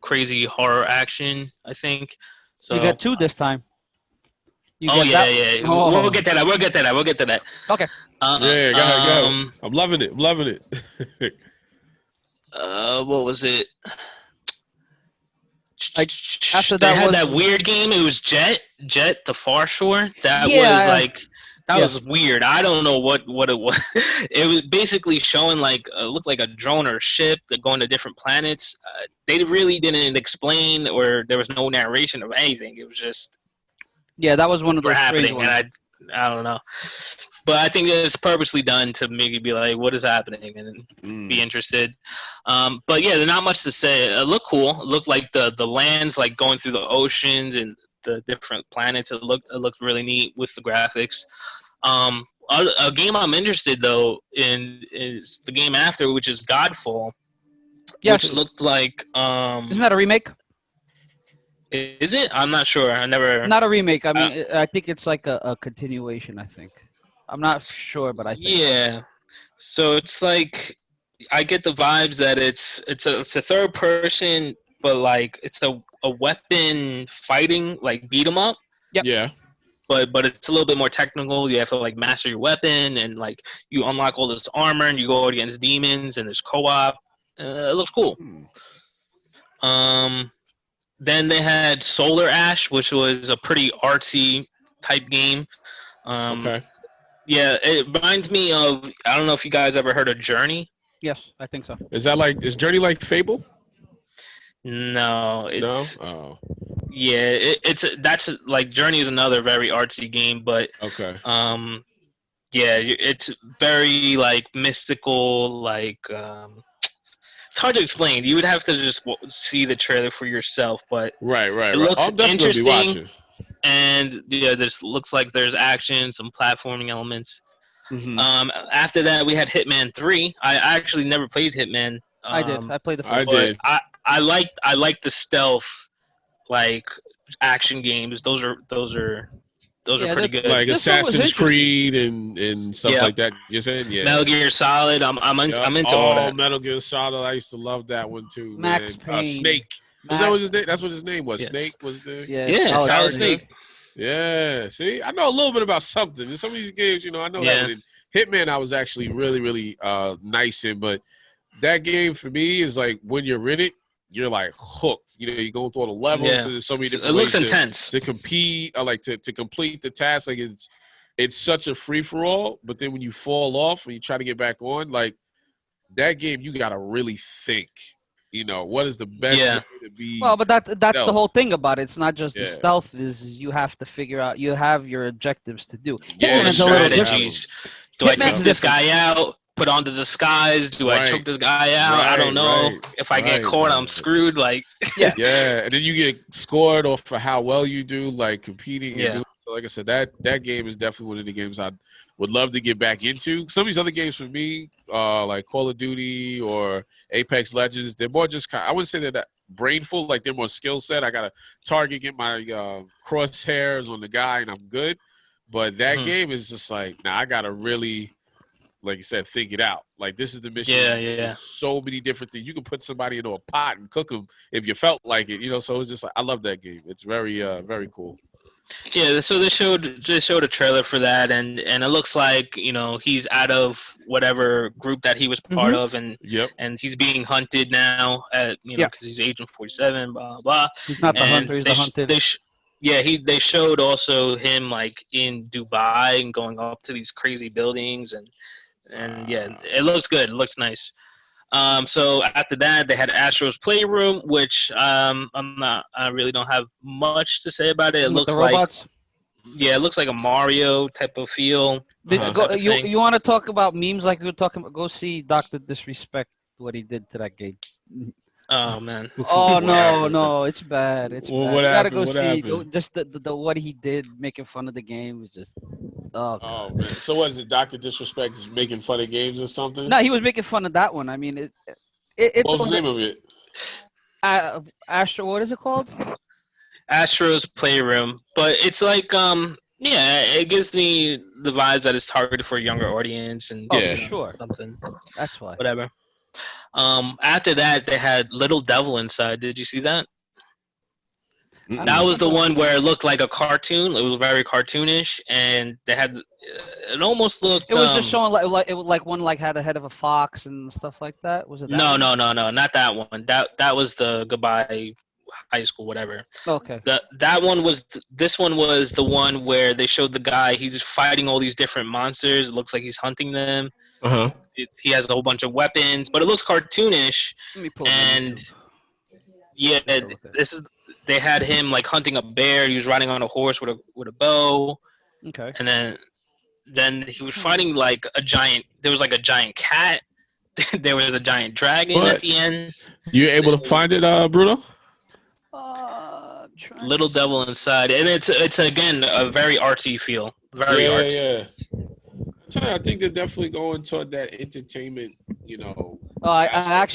crazy horror action, I think. So you got two this time. Yeah. Oh. We'll get to that. Okay. Go. I'm loving it. What was it? After they that had that weird game. It was Jet the Far Shore. That was like. That was weird. I don't know what it was. It was basically showing like looked like a drone or a ship that going to different planets. They really didn't explain, or there was no narration of anything. It was just that was one of those strange ones. And I don't know, but I think it's purposely done to make you be like, what is happening, and be interested. But yeah, there's not much to say. It looked cool. It looked like the lands like going through the oceans and the different planets. It looked really neat with the graphics. A game I'm interested though in is the game after, which is Godfall. Yes, which looked like isn't that a remake? Is it? I'm not sure. I never. Not a remake. I mean, I think it's like a continuation. I think. I'm not sure, but I think. Yeah. So it's like I get the vibes that it's a third person, but like it's a weapon fighting, like beat 'em up. Yep. Yeah. But it's a little bit more technical. You have to like master your weapon, and like you unlock all this armor, and you go against demons, and there's co-op. It looks cool. Then they had Solar Ash, which was a pretty artsy type game. Okay. Yeah, it reminds me of, I don't know if you guys ever heard of Journey. Yes, I think so. Is Journey like Fable? No, it's Oh. Yeah, that's like Journey is another very artsy game, but okay. Yeah, it's very like mystical, like it's hard to explain. You would have to just see the trailer for yourself, but right. It looks I'll definitely be watching. And yeah, this looks like there's action, some platforming elements. Mm-hmm. After that, we had Hitman 3. I actually never played Hitman. I did. I played the first. I did. I like the stealth, like action games. Those are pretty good. Like Assassin's Creed and stuff like that. You're saying, yeah. Metal Gear Solid. I'm into all that. Metal Gear Solid. I used to love that one too. Max man. Payne. Snake. Is that what his name? That's what his name was. Yes. Snake was the. Yeah. Solid Snake. Yeah. See, I know a little bit about something. In some of these games, I know that one. In Hitman, I was actually really, really nice in, but that game for me is like when you're in it, you're like hooked. You go through all the levels. Yeah. There's so many It different looks ways intense. to compete, or like to complete the task. Like it's such a free for all. But then when you fall off and you try to get back on, like that game, you gotta really think. What is the best way to be? Well, but that's the stealth? whole thing about it. It's not just the Yeah. stealth. Is you have to figure out. You have your objectives to do. Yeah, Hitman's the a little strategies. different. Do I Hitman's take this different. guy out? Put on the disguise? Do I choke this guy out? I don't know. If I get caught, I'm screwed. Like Yeah. Yeah, and then you get scored off for how well you do, like competing and Yeah. doing. So, like I said, that game is definitely one of the games I would love to get back into. Some of these other games for me, like Call of Duty or Apex Legends, they're more just I wouldn't say they're that brainful. Like they're more skill set. I gotta target, get my crosshairs on the guy, and I'm good. But that game is just like, I gotta really, like you said, think it out. Like this is the mission. Yeah. There's so many different things. You can put somebody into a pot and cook them if you felt like it. So it's just like I love that game. It's very very cool. Yeah, so they showed a trailer for that, and it looks like he's out of whatever group that he was part of, and he's being hunted now because he's Agent 47, blah blah. He's not the hunter; he's the hunted. They showed also him like in Dubai and going up to these crazy buildings, and it looks good. It looks nice. So after that, they had Astro's Playroom, which I really don't have much to say about it. It looks the robots? it looks like a Mario type of feel. You want to talk about memes like we were talking about? Go see Dr. Disrespect, what he did to that game. Oh man. Oh no, it's bad. It's bad. What You gotta happened? go What see. happened? Just the what he did, making fun of the game was just. Oh man. So what is it? Dr. Disrespect is making fun of games or something? No, he was making fun of that one. I mean, it's. What was the name of it? Astro. What is it called? Astro's Playroom, but it's like it gives me the vibes that it's targeted for a younger audience and sure, something. That's why. Whatever. After that, they had Little Devil Inside. Did you see that? That was the one where it looked like a cartoon. It was very cartoonish, and they had it almost looked. It was just showing like one had the head of a fox and stuff like that. Was it? That No, one? no, not that one. That was the Goodbye High School, whatever. Okay. That one was. This one was the one where they showed the guy. He's fighting all these different monsters. It looks like he's hunting them. He has a whole bunch of weapons, but it looks cartoonish. Let me pull this is. They had him like hunting a bear. He was riding on a horse with a bow. Okay. And then he was fighting like a giant. There was like a giant cat. There was a giant dragon at the end. You able to find it, Bruno? Little Devil Inside, and it's again a very artsy feel. Very artsy. Yeah. I think they're definitely going toward that entertainment. I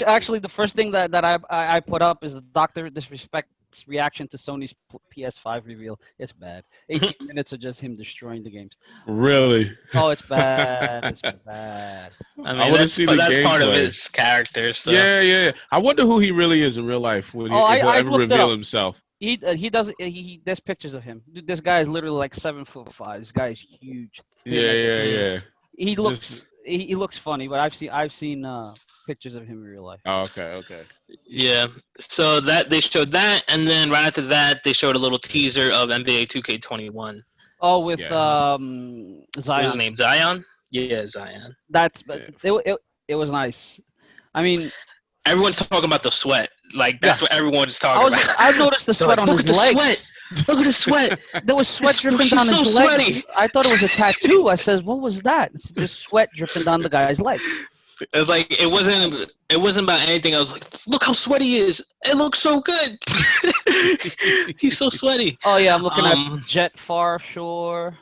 actually the first thing that I put up is the Dr. Disrespect's reaction to Sony's PS5 reveal. It's bad. 18 minutes of just him destroying the games. Really? Oh, it's bad. It's bad. I mean, that's part of his character. So. Yeah. I wonder who he really is in real life when he'll ever reveal himself. He does. There's pictures of him. Dude, this guy is literally like 7'5". This guy is huge. Yeah. He looks funny, but I've seen pictures of him in real life. Oh, okay. Yeah. So that they showed that, and then right after that, they showed a little teaser of NBA 2K21. Oh, with Zion. What's his name? Zion? Yeah, Zion. It was nice. I mean, everyone's talking about the sweat. Like that's what everyone's talking about. I noticed the sweat on his legs. Look at the sweat. There was sweat dripping down his legs. Sweaty. I thought it was a tattoo. I says, "What was that?" It's just sweat dripping down the guy's legs. It's like it wasn't about anything. I was like, look how sweaty he is. It looks so good. He's so sweaty. Oh yeah, I'm looking at Jet Far Shore.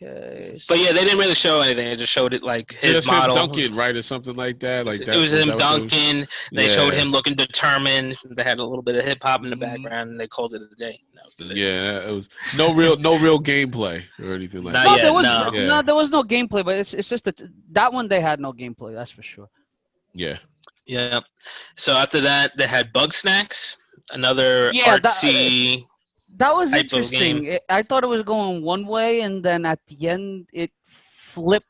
Okay. So but yeah, they didn't really show anything. They just showed it like his model. Him dunking, right, or something like that. Like that. It was him dunking. They showed him looking determined. They had a little bit of hip hop in the background, and they called it a day. Yeah, it was no real gameplay or anything like that. No, there was no gameplay, but it's just that one they had no gameplay. That's for sure. Yeah. Yeah. So after that, they had Bug Snacks, another artsy. That was type of game. interesting. I thought it was going one way, and then at the end, it flipped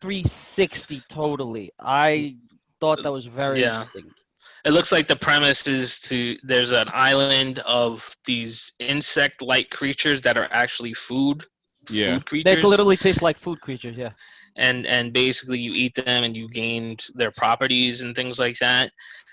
360 totally. I thought that was very Yeah. interesting. It looks like the premise is there's an island of these insect-like creatures that are actually Yeah. food They creatures, literally taste like food creatures. Yeah. and basically you eat them and you gain their properties and things like that.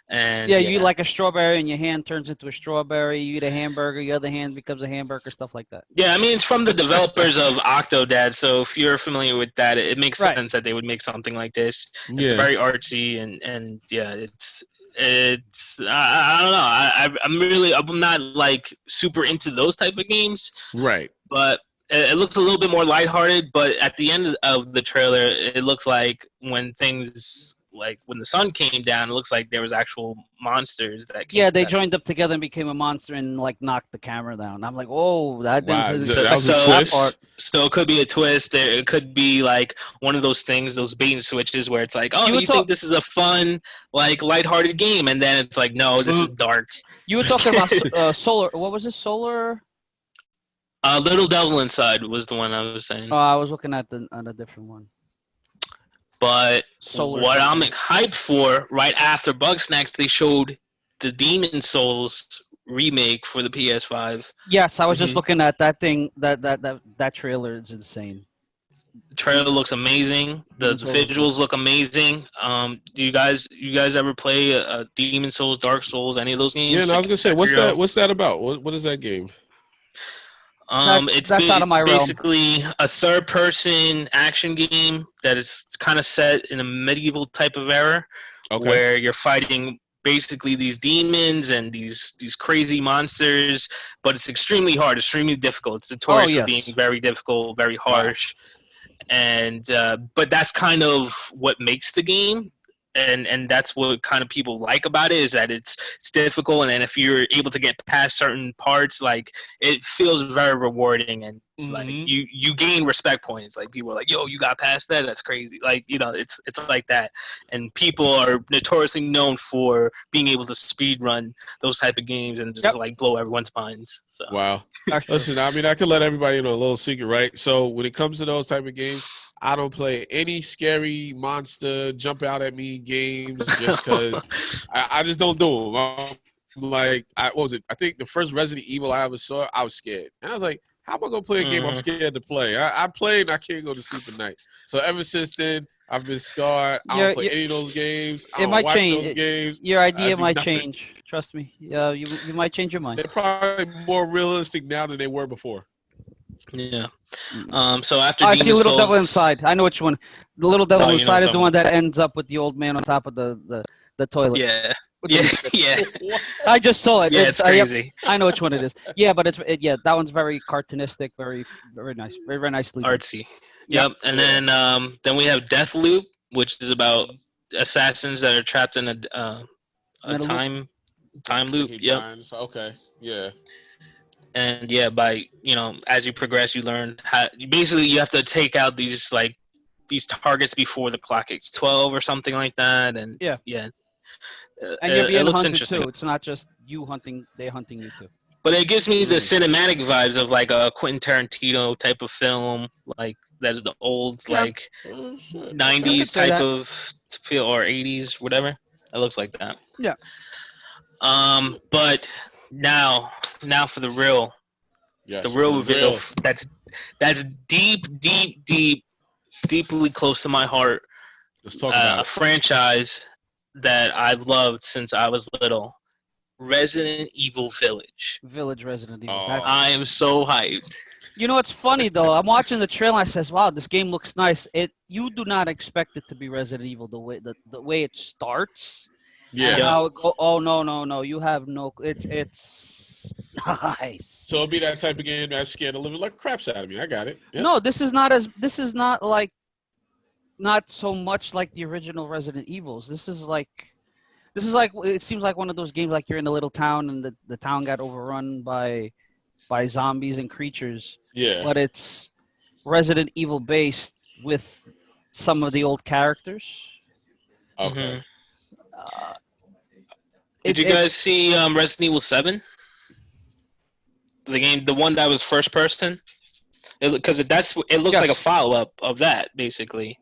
And Yeah, you eat yeah, like a strawberry, and your hand turns into a strawberry. You eat a hamburger, your other hand becomes a hamburger, stuff like that. yeah. I mean, it's from the developers of Octodad, so if you're familiar with that, it makes Right. sense that they would make something like this. It's Yeah. very artsy and yeah, it's I don't know. I'm not like super into those type of games, Right. but it looks a little bit more lighthearted. But at the end of the trailer, it looks like when the sun came down, it looks like there was actual monsters that came. Yeah, they joined up together and became a monster and like knocked the camera down. I'm like, oh, I Wow. didn't That expect was a that part. twist. So it could be a twist. It could be like one of those things, those bait and switches, where it's like, oh, You were you think talk- this is a fun, like lighthearted game, and then it's like, no, this is dark. You were talking about solar. What was it? Solar. Little Devil Inside was the one I was saying. Oh, I was looking at on a different one. But Solar what I'm something. hyped for, right after Bugsnax, they showed the Demon Souls remake for the PS5. Yes, I was just Mhm. looking at that thing. That trailer is insane. The trailer looks amazing. The Demon Souls is good. visuals look amazing. Do you guys ever play Demon Souls, Dark Souls, any of those Yeah, games? and I was gonna say, what's Sekiro? that? What's that about? What is that game? It's That's out of my realm. basically a third-person action game that is kind of set in a medieval type of era, Okay. where you're fighting basically these demons and these crazy monsters, but it's extremely hard, extremely difficult. It's notorious for being yes. very difficult, very Wow. harsh, and but that's kind of what makes the game. And that's what kind of people like about it, is that it's difficult, and then if you're able to get past certain parts, like it feels very rewarding, and like Mhm. you gain respect points. Like people are like, yo, you got past that, that's crazy. Like, it's like that. And people are notoriously known for being able to speed run those type of games and just Yep. like blow everyone's minds. So Wow. That's true. Listen, I mean, I could let everybody know a little secret, right? So when it comes to those type of games, I don't play any scary monster jump out at me games just because I just don't do them. I'm like, what was it? I think the first Resident Evil I ever saw, I was scared, and I was like, how am I gonna play a game I'm Mhm. scared to play? I played and I can't go to sleep at night. So ever since then, I've been scarred. I don't play any of those games. I It don't might watch change. those games. Your I idea do might nothing. change. Trust me. Yeah, you might change your mind. They're probably more realistic now than they were before. Yeah. So after I see Demon Little Souls, Devil Inside. I know which one. The Little Devil Oh, you know what Inside I'm is the one that ends up with the old man on top of the toilet. yeah, With the yeah, music. yeah, I just saw it. yeah. It's Yep, crazy. I know which one it is. Yeah, but yeah, that one's very cartoonistic, very nice, very nicely done. Artsy. Yep. Yep. And then we have Deathloop, which is about assassins that are trapped in a Metal Loop. time They loop. keep Yep. dying. So, okay, yeah. And yeah, by as you progress, you learn how. Basically, you have to take out these targets before the clock hits 12 or something like that. And Yeah. yeah. And you're It being looks hunted interesting. too. It's not just you hunting; they're hunting you too. But it gives me the Mm. cinematic vibes of like a Quentin Tarantino type of film, like that's the old Yeah. like Oh, shit. I 90s could say type that. of feel, or 80s, whatever. It looks like that. Yeah. But now for the real, Yes, the for real the reveal. real. That's deeply close to my heart. Let's talk about A it. franchise that I've loved since I was little. Resident Evil Village. Village Resident Evil. Oh. That's, I am so hyped. you know what's funny though? I'm watching the trailer. And I says, "Wow, this game looks nice." You do not expect it to be Resident Evil the way it starts. Yeah. And how it go? Oh no! You have no. It's nice. So it'll be that type of game that scared the living like craps out of me. I got it. Yep. No, this is not as. This is not like. Not so much like the original Resident Evils. This is like. It seems like one of those games like you're in a little town and the town got overrun by zombies and creatures. Yeah. But it's Resident Evil based with some of the old characters. Okay. Uh, Did you guys see Resident Evil 7? The game, the one that was first person, because it looks like a Yes. follow up of that basically.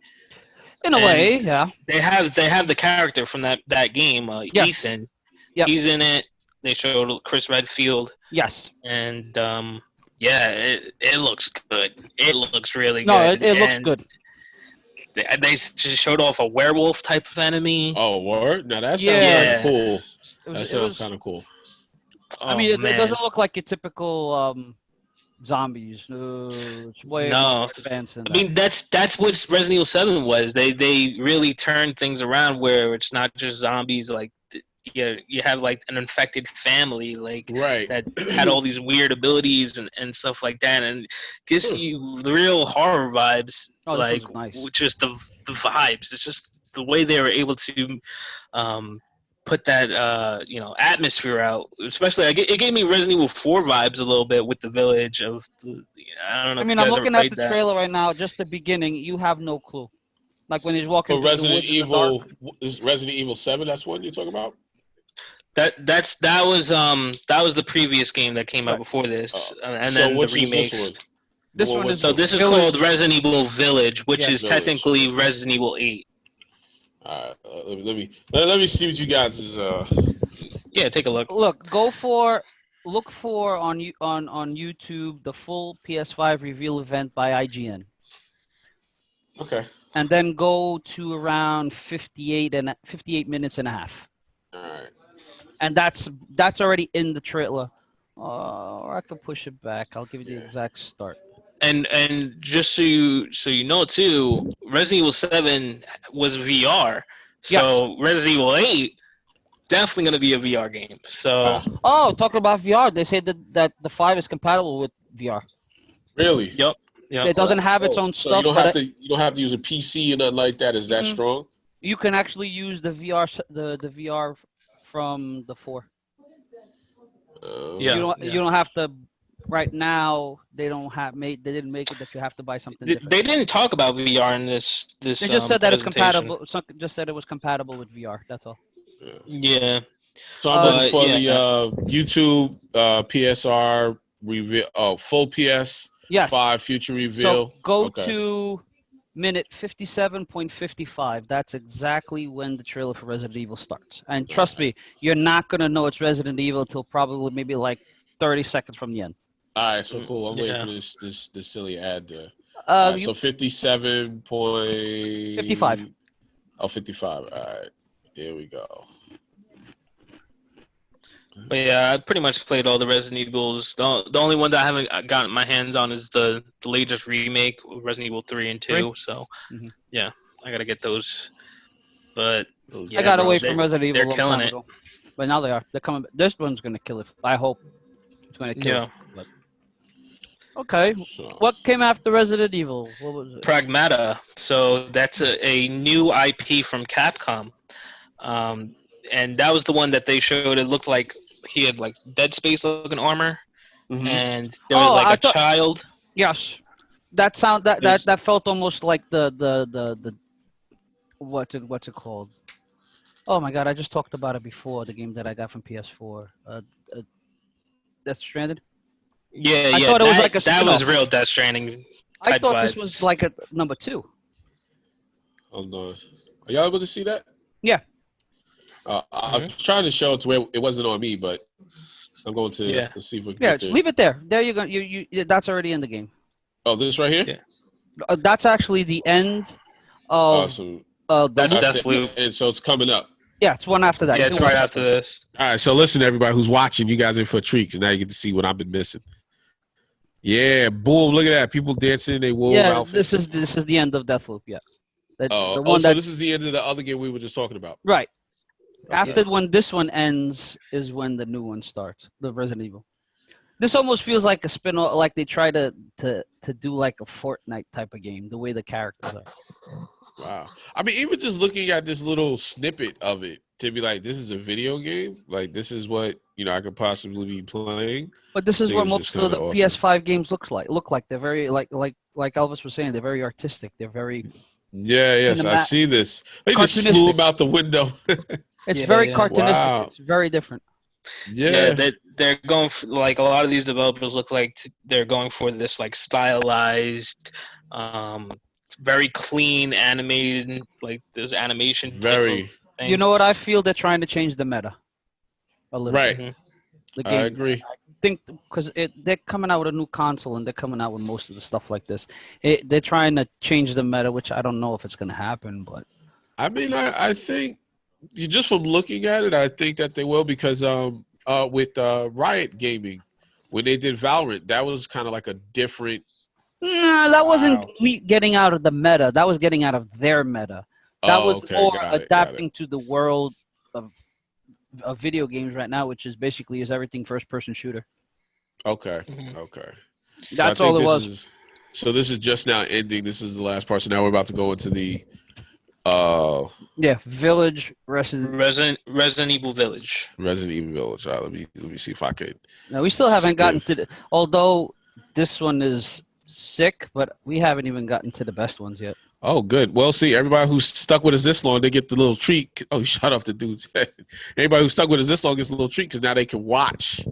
In a And way, yeah. they have the character from that game, Yes. Ethan. Yep. He's in it. They showed Chris Redfield, Yes. and yeah, it looks good. It looks really No, good, it looks and good. they just showed off a werewolf type of enemy. Oh, word! Now that sounds kind of Yeah. cool. It was. That It sounds was. kind of cool. I Oh mean, it man, doesn't look like your typical zombies. It's way no. more advanced than I that. mean, that's what Resident Evil 7 was. They really turned things around where it's not just zombies. Like you have like an infected family like Right. that had all these weird abilities and stuff like that, and gives you the real horror vibes. Oh, this Like one's nice. just the vibes. It's just the way they were able to um, put that atmosphere out. Especially, it gave me Resident Evil 4 vibes a little bit with the village of the. I don't know I if you mean, I'm guys ever looking at played the that. trailer right now. Just the beginning, you have no clue. Like when he's walking For through the Resident woods in the dark. Evil, is Resident Evil 7? That's what you're talking about. That was the previous game that came out Right. before this, and So then the which is this remakes. one? This one is So the this is village. called Resident Evil Village, which Yes. is Village. technically Resident Evil 8. All right, let me see what you guys is. Yeah, take a look. Look for on YouTube the full PS5 reveal event by IGN, Okay. and then go to around 58 minutes and a half, All right. and that's already in the trailer. Or I can push it back. I'll give you the exact start. And just so you know too, Resident Evil 7 was VR. So Resident Evil 8 definitely gonna be a VR game. So Oh, talking about VR, they say that the 5 is compatible with VR. Really? yep. It doesn't have its own So stuff, you don't have to use a PC or nothing like that. Is that strong? you can actually use the VR the VR from the 4. Yeah. You don't have to. Right now, they didn't make it that you have to buy something different. They didn't talk about VR in this. They just said that it's presentation. compatible. Just said it was compatible with VR. That's all. Yeah. So I'm looking for yeah. the YouTube PSR reveal. Oh, full PS5 future reveal. So go to minute 57.55. That's exactly when the trailer for Resident Evil starts. And trust me, you're not gonna know it's Resident Evil until probably maybe like 30 seconds from the end. All right, so cool. I'm waiting for this silly ad there. So 55. Oh, 55. All right, here we go. But yeah, I pretty much played all the Resident Evils. The only one that I haven't gotten my hands on is the latest remake, Resident Evil 3 and 2. So yeah, I gotta get those. But yeah, I got away from Resident Evil they're a long killing time ago. But now they're coming. This one's gonna kill it. I hope it's gonna kill it. But... Okay, what came after Resident Evil? What was it? Pragmata. So that's a new IP from Capcom, and that was the one that they showed. It looked like he had like Dead Space looking armor, and there was like a child. Yes, that felt almost like the what's it called? Oh my god, I just talked about it before. The game that I got from PS4, Death Stranded. Yeah, I thought it was like a that spin-off. was real Death Stranding. I thought this vibes. was like a number 2. Hold on. Are y'all able to see that? Yeah. I'm trying to show it to where it wasn't on me, but I'm going to see if we can get there. Leave it there. There you go. You that's already in the game. Oh, this right here? Yeah. That's actually the end of Awesome. That's definitely. And so it's coming up. Yeah, it's one after that. Yeah, it's right after this. All right, so listen, everybody who's watching, you guys in for a treat because now you get to see what I've been missing. Yeah, boom! Look at that. People dancing in their wolf outfits. This is the end of Deathloop. Yeah. So this is the end of the other game we were just talking about. Right. Okay. After when this one ends is when the new one starts. The Resident Evil. This almost feels like a spin-off, like they try to do like a Fortnite type of game. The way the characters are. Wow. I mean, even just looking at this little snippet of it to be like, this is a video game. Like, this is what I could possibly be playing. But this is what most of the PS5 games look like. They're very like Elvis was saying. They're very artistic. They're very. Yes, I see this. They just slew him out the window. It's very cartoonistic. Wow. It's very different. Yeah, Yeah, they're going for, like a lot of these developers look like they're going for this like stylized, um, very clean animated, like this animation type of very You things. know what? I feel they're trying to change the meta a little bit. right. Hmm. The I game. agree. Think because they're coming out with a new console and they're coming out with most of the stuff like this. They're trying to change the meta, which I don't know if it's going to happen, but I mean, I think just from looking at it, I think that they will because with Riot Gaming, when they did Valorant, that was kind of like a different nah, that wasn't style. getting out of the meta. That was getting out of their meta. That Oh, was okay, more got it. adapting to the world of video games right now, which is basically is everything first person shooter. Okay, Hmm. okay. So I That's all think it was. this is just now ending. This is the last part. So now we're about to go into the uh Yeah, Village Resident. Resident Evil Village. Resident Evil Village. All right, let me see if I could No, we still haven't gotten skip. to the. Although this one is sick, but we haven't even gotten to the best ones yet. Oh, good. Well, see, everybody who's stuck with us this long, they get the little treat. Oh, shut off the dude's head. Anybody who's stuck with us this long gets a little treat because now they can watch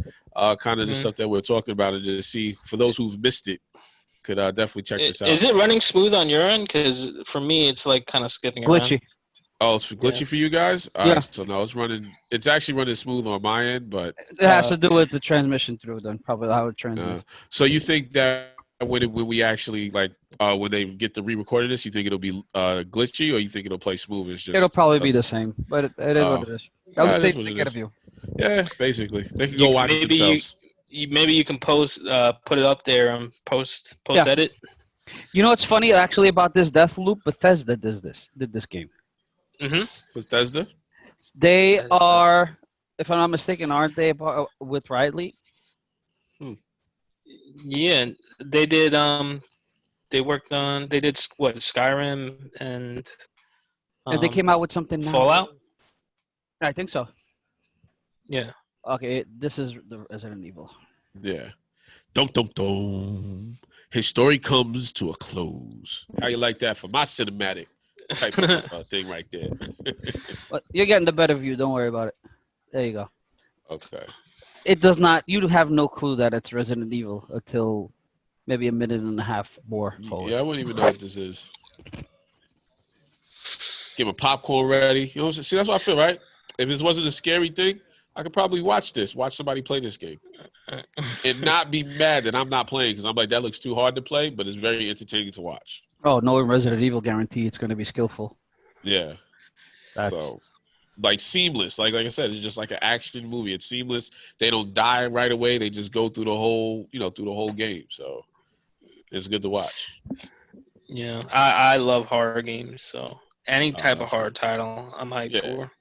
kind of the Hmm. stuff that we're talking about and just see. For those who've missed it, could definitely check this out. Is it running smooth on your end? Because for me, it's like kind of skipping around. Glitchy. Oh, it's Yeah. glitchy for you guys? All Yeah, right, so no, it's running. It's actually running smooth on my end, but it has to do Okay. with the transmission through. Then probably how it uh, transmits. so you think that when we actually like when they get to re-recording this, you think it'll be glitchy, or you think it'll play smooth? It's It'll just probably be the same, but it is what it is. At least that they is what it get a is. view. Yeah, basically, they can You go watch it maybe themselves. maybe you can post put it up there and post Yeah. edit. You know what's funny actually about this death loop? Bethesda did this game. Hmm. Bethesda. They That's are, if I'm not mistaken, aren't they with Riley? Hmm. Yeah, they did. They did what Skyrim and And they came um out with something now. Fallout. I think so. Yeah. Okay, this is the Resident Evil. Yeah. Dum dum dum. His story comes to a close. How you like that for my cinematic type of thing right there? But you're getting the better view. Don't worry about it. There you go. Okay. It does not. You have no clue that it's Resident Evil until maybe a minute and a half more forward. Yeah, I wouldn't even know what this is. Get my popcorn ready. You know what I'm saying? See, that's what I feel, right? If this wasn't a scary thing, I could probably watch somebody play this game, and not be mad that I'm not playing because I'm like, that looks too hard to play, but it's very entertaining to watch. Oh, no Resident Evil guarantee it's going to be skillful. Yeah. That's So, like seamless. Like I said, it's just like an action movie. It's seamless. They don't die right away. They just go through the whole, through the whole game. So it's good to watch. Yeah, I love horror games, so any Oh, type of that's horror good. title I'm hyped Yeah. for.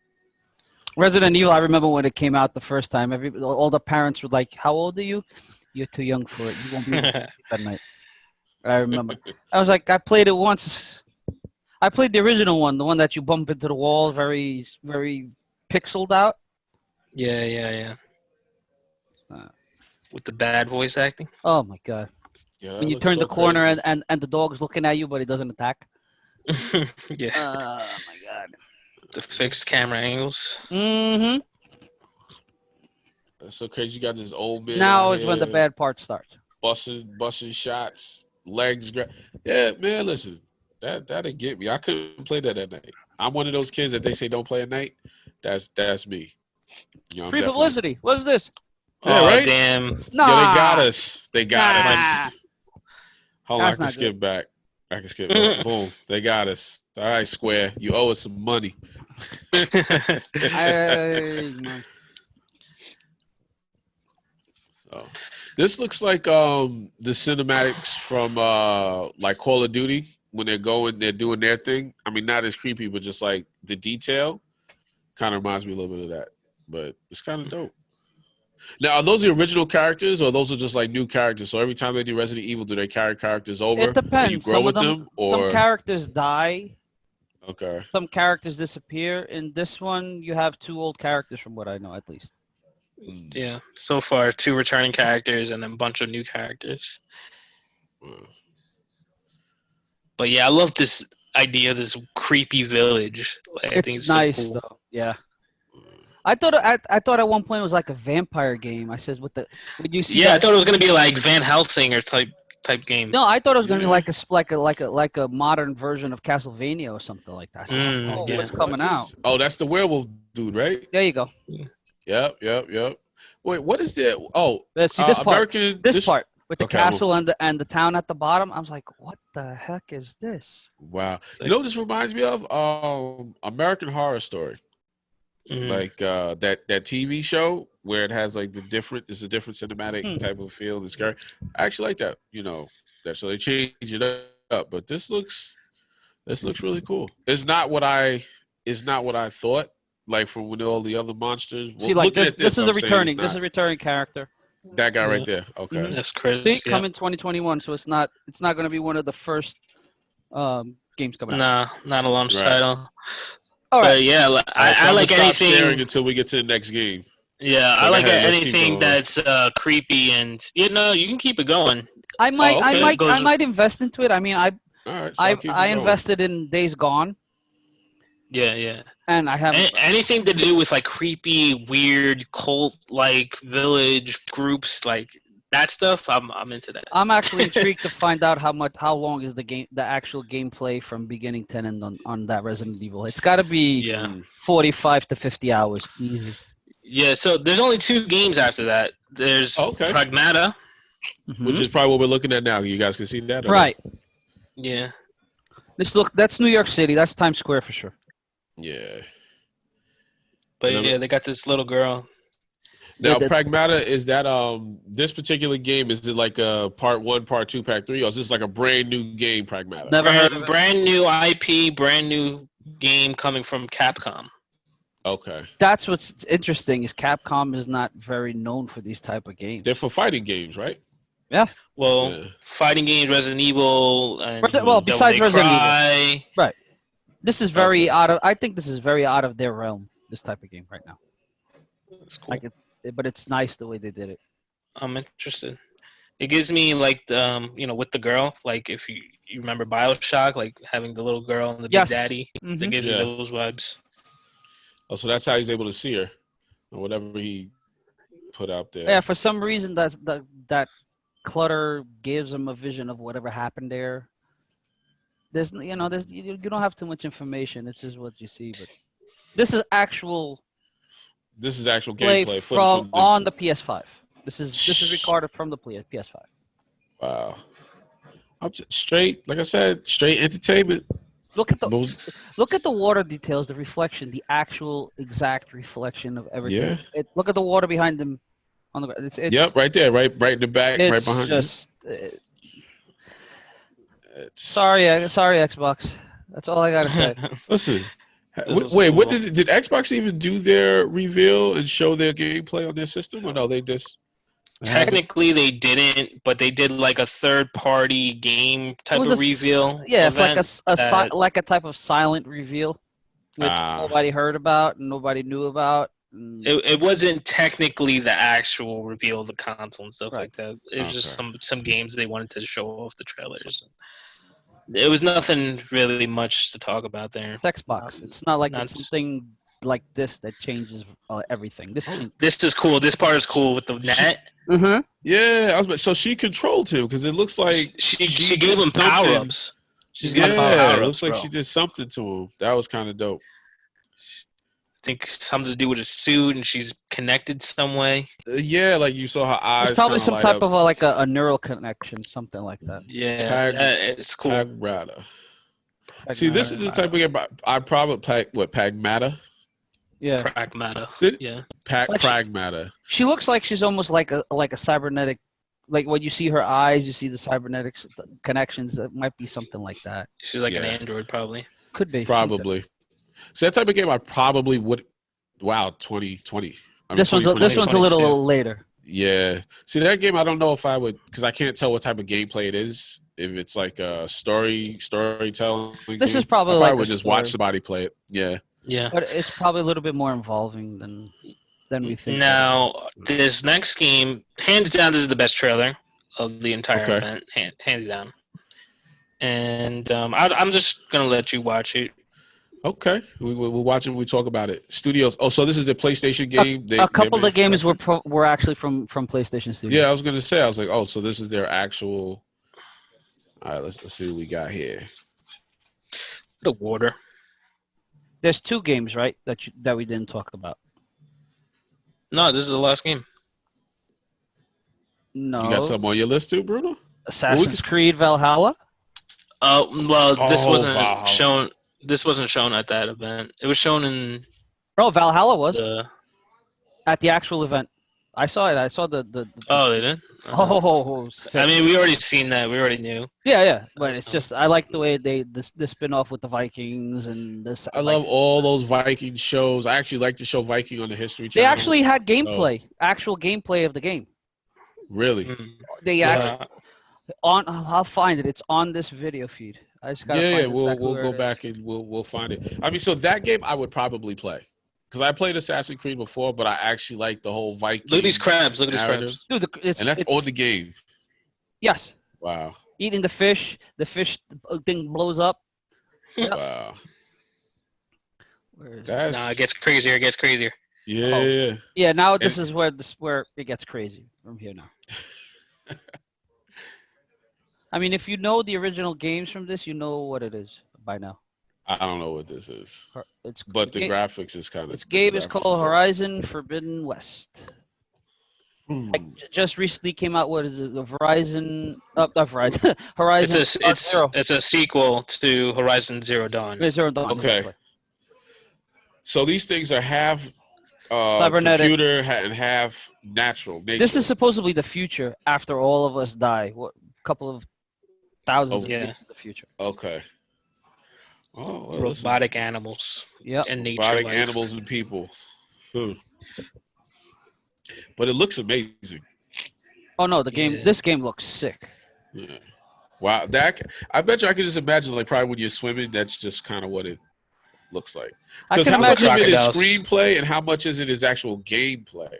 Resident Evil. I remember when it came out the first time. All the parents were like, "How old are you? You're too young for it. You won't be able to sleep at night." I remember. I was like, I played it once. I played the original one, the one that you bump into the wall, very, very pixeled out. Yeah. Uh, With the bad voice acting. oh my god! Yeah, When that you looks turn so the corner crazy. and the dog's looking at you, but he doesn't attack. Yeah, Oh my god! the fixed camera angles. Mm-hmm. That's so crazy. You got this old man out Now is when the here bad part starts. busting shots, legs. Yeah, man, listen, that'd get me. I couldn't play that at night. I'm one of those kids that they say don't play at night. That's me. I'm Free definitely. publicity. What is this? Yeah, Oh right. damn! Yo, they got Nah, us. They got My nah. us. Hold on, I That's can not good. skip back. I can skip. Oh, boom, they got us. All right, Square, you owe us some money. I So, this looks like the cinematics from like Call of Duty when they're doing their thing. I mean, not as creepy, but just like the detail kind of reminds me a little bit of that. But it's kind of dope. Now, are those the original characters, or those are just like new characters? So every time they do Resident Evil, do they carry characters It over, and you depends. grow Some of with them, them, some or characters die. okay, Some characters disappear. In this one, you have two old characters, from what I know, at least. mm, Yeah, so far 2 returning characters and then a bunch of new characters. uh, But yeah, I love this idea of this creepy village. Like, I think It's it's so nice cool. though. Yeah. I thought at one point it was like a vampire game. I says with the would you see Yeah, I that? thought it was gonna be like Van Helsing or type game. No, I thought it was gonna be Yeah. like a modern version of Castlevania or something like that. I said, oh, Yeah. what's coming out? Oh, that's the werewolf dude, right? There you go. Yep. Wait, what is that? Oh, See this part. American. This part with the Okay, castle and the town at the bottom. I was like, what the heck is this? Wow. You know what this reminds me of? American Horror Story. Like that TV show where it has like it's a different cinematic type of feel and scary. I actually like that. That so they change it up, but this looks really cool. It's not what I thought. Like from when all the other monsters. See, like looking at this is I'm a saying returning. it's This is a returning character. that guy right there. Okay. That's crazy. See, coming 2021, so it's not going to be one of the first games coming out. Nah, not a launch title. All right. But yeah, I like anything. Sharing until we get to the next game. Yeah, So I like ahead, let's keep anything going. that's creepy and you can keep it going. I might okay. I might invest into it. I mean, All right. So I'll keep it I going. invested in Days Gone, Yeah. and I have Anything to do with like creepy, weird, cult like village groups, like that stuff. I'm into that. I'm actually intrigued to find out how long is the actual gameplay from beginning to end on that Resident Evil. It's got to be 45 to 50 hours easy. Yeah, so there's only 2 games after that. There's Pragmata, which is probably what we're looking at now. You guys can see that, right? Yeah. That's New York City. That's Times Square for sure. Yeah. But yeah, they got this little girl. Now, Pragmata, is that this particular game, is it like a part 1, part 2, part 3, or is this like a brand new game, Pragmata? Never heard of it. Brand new IP, brand new game coming from Capcom. Okay. That's what's interesting is Capcom is not very known for these type of games. They're for fighting games, right? Yeah. Well, fighting games, Resident Evil, and besides Resident Evil, right? This is very out of. I think this is very out of their realm. This type of game right now. That's cool. But it's nice the way they did it. I'm interested. It gives me like with the girl, like if you remember BioShock, like having the little girl and the big daddy. They gives you those vibes. Oh, so that's how he's able to see her, or whatever he put out there. Yeah, for some reason that clutter gives him a vision of whatever happened there. There's you don't have too much information. It's just what you see, but this is actual. This is actual gameplay from on the PS5. This is recorded from the PS5. Wow. Straight, like I said, straight entertainment. Look at the water details, the reflection, the actual exact reflection of everything. Yeah. Look at the water behind them on the. Yep, right there, right in the back, right behind you. Sorry, Xbox. That's all I gotta say. Listen. Wait, cool. What did Xbox even do their reveal and show their gameplay on their system, or no? They just technically they didn't, but they did like a third-party game type of reveal. Yeah, it's like a type of silent reveal, which nobody heard about and nobody knew about. It wasn't technically the actual reveal of the console and stuff like that. It was just some games they wanted to show off the trailers. It was nothing really much to talk about there. It's Xbox. It's not like it's something like this that changes everything. This is cool. This part is cool with the net. Mm-hmm. Yeah, so she controlled him because it looks like she gave him power-ups. It looks like she did something to him. That was kind of dope. I think something to do with his suit, and she's connected some way. Yeah, like you saw her eyes. It's probably some type of like a neural connection, something like that. Yeah, it's cool. Pragmata. See, this is the type of game I probably Pragmata. Yeah, Pragmata. Yeah, Pragmata. She looks like she's almost like a cybernetic. Like when you see her eyes, you see the cybernetic connections. That might be something like that. She's like an android, probably. Could be. Probably. So that type of game, I probably would. Wow, 2020. This one's a little later. Yeah. See, that game, I don't know if I would, because I can't tell what type of gameplay it is. If it's like a storytelling. This is probably I would just watch somebody play it. Yeah. Yeah. But it's probably a little bit more involving than we think. Now, this next game, hands down, this is the best trailer of the entire event. Hands down. And I'm just gonna let you watch it. Okay, we're watching. We talk about it. Studios. Oh, so this is the PlayStation game. A couple of the games were actually from PlayStation Studios. Yeah, I was gonna say. I was like, oh, so this is their actual. All right, let's see what we got here. The water. There's 2 games, right, that we didn't talk about. No, this is the last game. No. You got something on your list too, Bruno? Assassin's Creed Valhalla. This wasn't Valhalla. shown. This wasn't shown at that event. It was shown in. Oh, Valhalla was at the actual event. I saw it. I saw the Oh, they did. Oh, sick. I mean, we already seen that. We already knew. Yeah. But it's just I like the way the spin off with the Vikings and this. I love all those Viking shows. I actually like to show Viking on the History Channel. They actually had gameplay, actual gameplay of the game. Really? They actually I'll find it. It's on this video feed. I just gotta find it. We'll go back and we'll find it. I mean, so that game I would probably play because I played Assassin's Creed before, but I actually like the whole Viking. Look at these crabs. Look at these crabs. Dude, and that's on the game. Yes. Wow. Eating the fish thing blows up. Yep. Wow. It gets crazier. It gets crazier. Yeah. Yeah. Now this is where it gets crazy from here now. I mean, if you know the original games from this, you know what it is by now. I don't know what this is. But the graphics is kind of. This game is called Horizon Forbidden West. Just recently came out. What is it? The Horizon. Horizon. It's a sequel to Horizon Zero Dawn. Zero Dawn. Okay. Exactly. So these things are half cybernetic computer and half natural nature. This is supposedly the future after all of us die. What couple of thousands of years in the future. Okay. Oh, well, robotic animals. Yeah. And nature. Robotic animals and people. But it looks amazing. Oh no, this game looks sick. Yeah. Wow, I bet you I could just imagine like probably when you're swimming, that's just kind of what it looks like. Because how much of it is screenplay and how much is it is actual gameplay?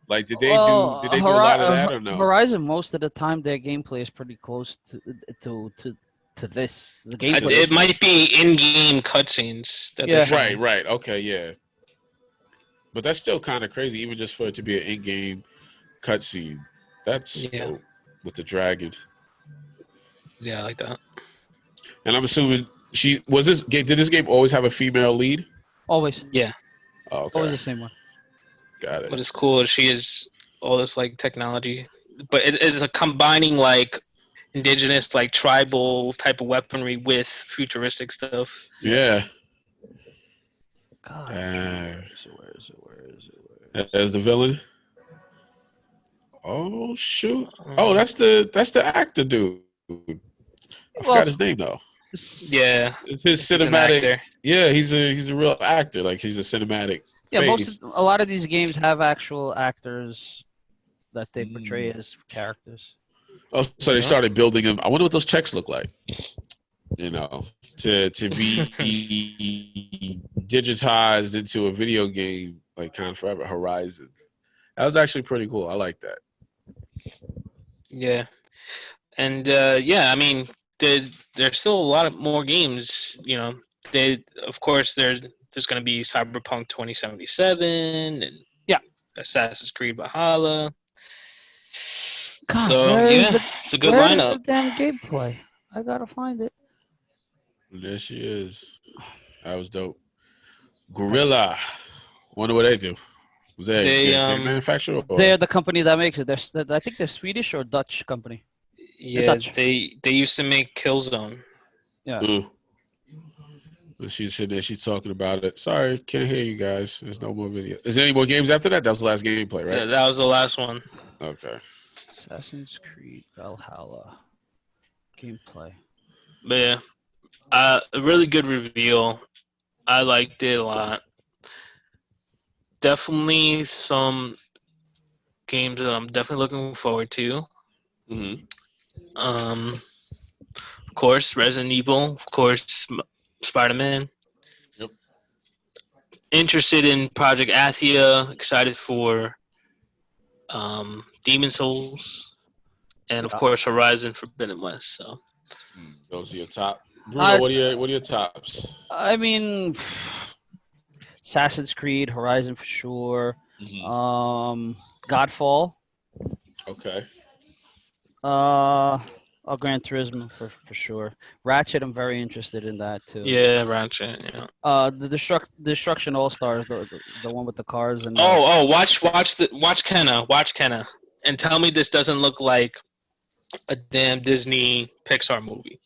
Like did they do a lot of that or no? Horizon, most of the time their gameplay is pretty close to this. The gameplay it might be in-game cutscenes. Right. Okay, yeah. But that's still kind of crazy, even just for it to be an in-game cutscene. That's dope with the dragon. Yeah, I like that. And I'm assuming did this game always have a female lead? Always. Yeah. Oh, okay. Always the same one. Got it. What is cool is she is all this like technology, but it is a combining like indigenous, like tribal type of weaponry with futuristic stuff. Yeah. God. Where is it? There's the villain. Oh shoot! Oh, that's the actor dude. I forgot his name though. Yeah, it's his cinematic. Yeah, he's a real actor. Like he's a cinematic. Yeah, a lot of these games have actual actors that they portray as characters. Oh, so they started building them. I wonder what those checks look like. You know, to be digitized into a video game like kind of forever. Horizon. That was actually pretty cool. I like that. Yeah, and I mean, there's still a lot of more games. You know, of course there's going to be Cyberpunk 2077 and Assassin's Creed Valhalla. God, so it's a good lineup. The damn gameplay. I gotta find it. There she is. That was dope. Gorilla. Wonder what they do. Was that they manufacturer? They're the company that makes it. I think they're Swedish or Dutch company. Yeah, they used to make Killzone. Yeah. She's sitting there. She's talking about it. Sorry, can't hear you guys. There's no more video. Is there any more games after that? That was the last gameplay, right? Yeah, that was the last one. Okay. Assassin's Creed Valhalla gameplay. But yeah, a really good reveal. I liked it a lot. Definitely some games that I'm definitely looking forward to. Mm-hmm. Of course, Resident Evil. Of course, Spider-Man. Yep. Interested in Project Athia. Excited for Demon Souls. And of course, Horizon Forbidden West. So those are your top. Bruno, what are your tops? I mean, Assassin's Creed, Horizon for sure. Godfall. Okay. Gran Turismo for sure. Ratchet, I'm very interested in that too. Yeah, Ratchet. Yeah. The Destruction All Stars, the one with the cars and. Watch Kenna, and tell me this doesn't look like a damn Disney Pixar movie.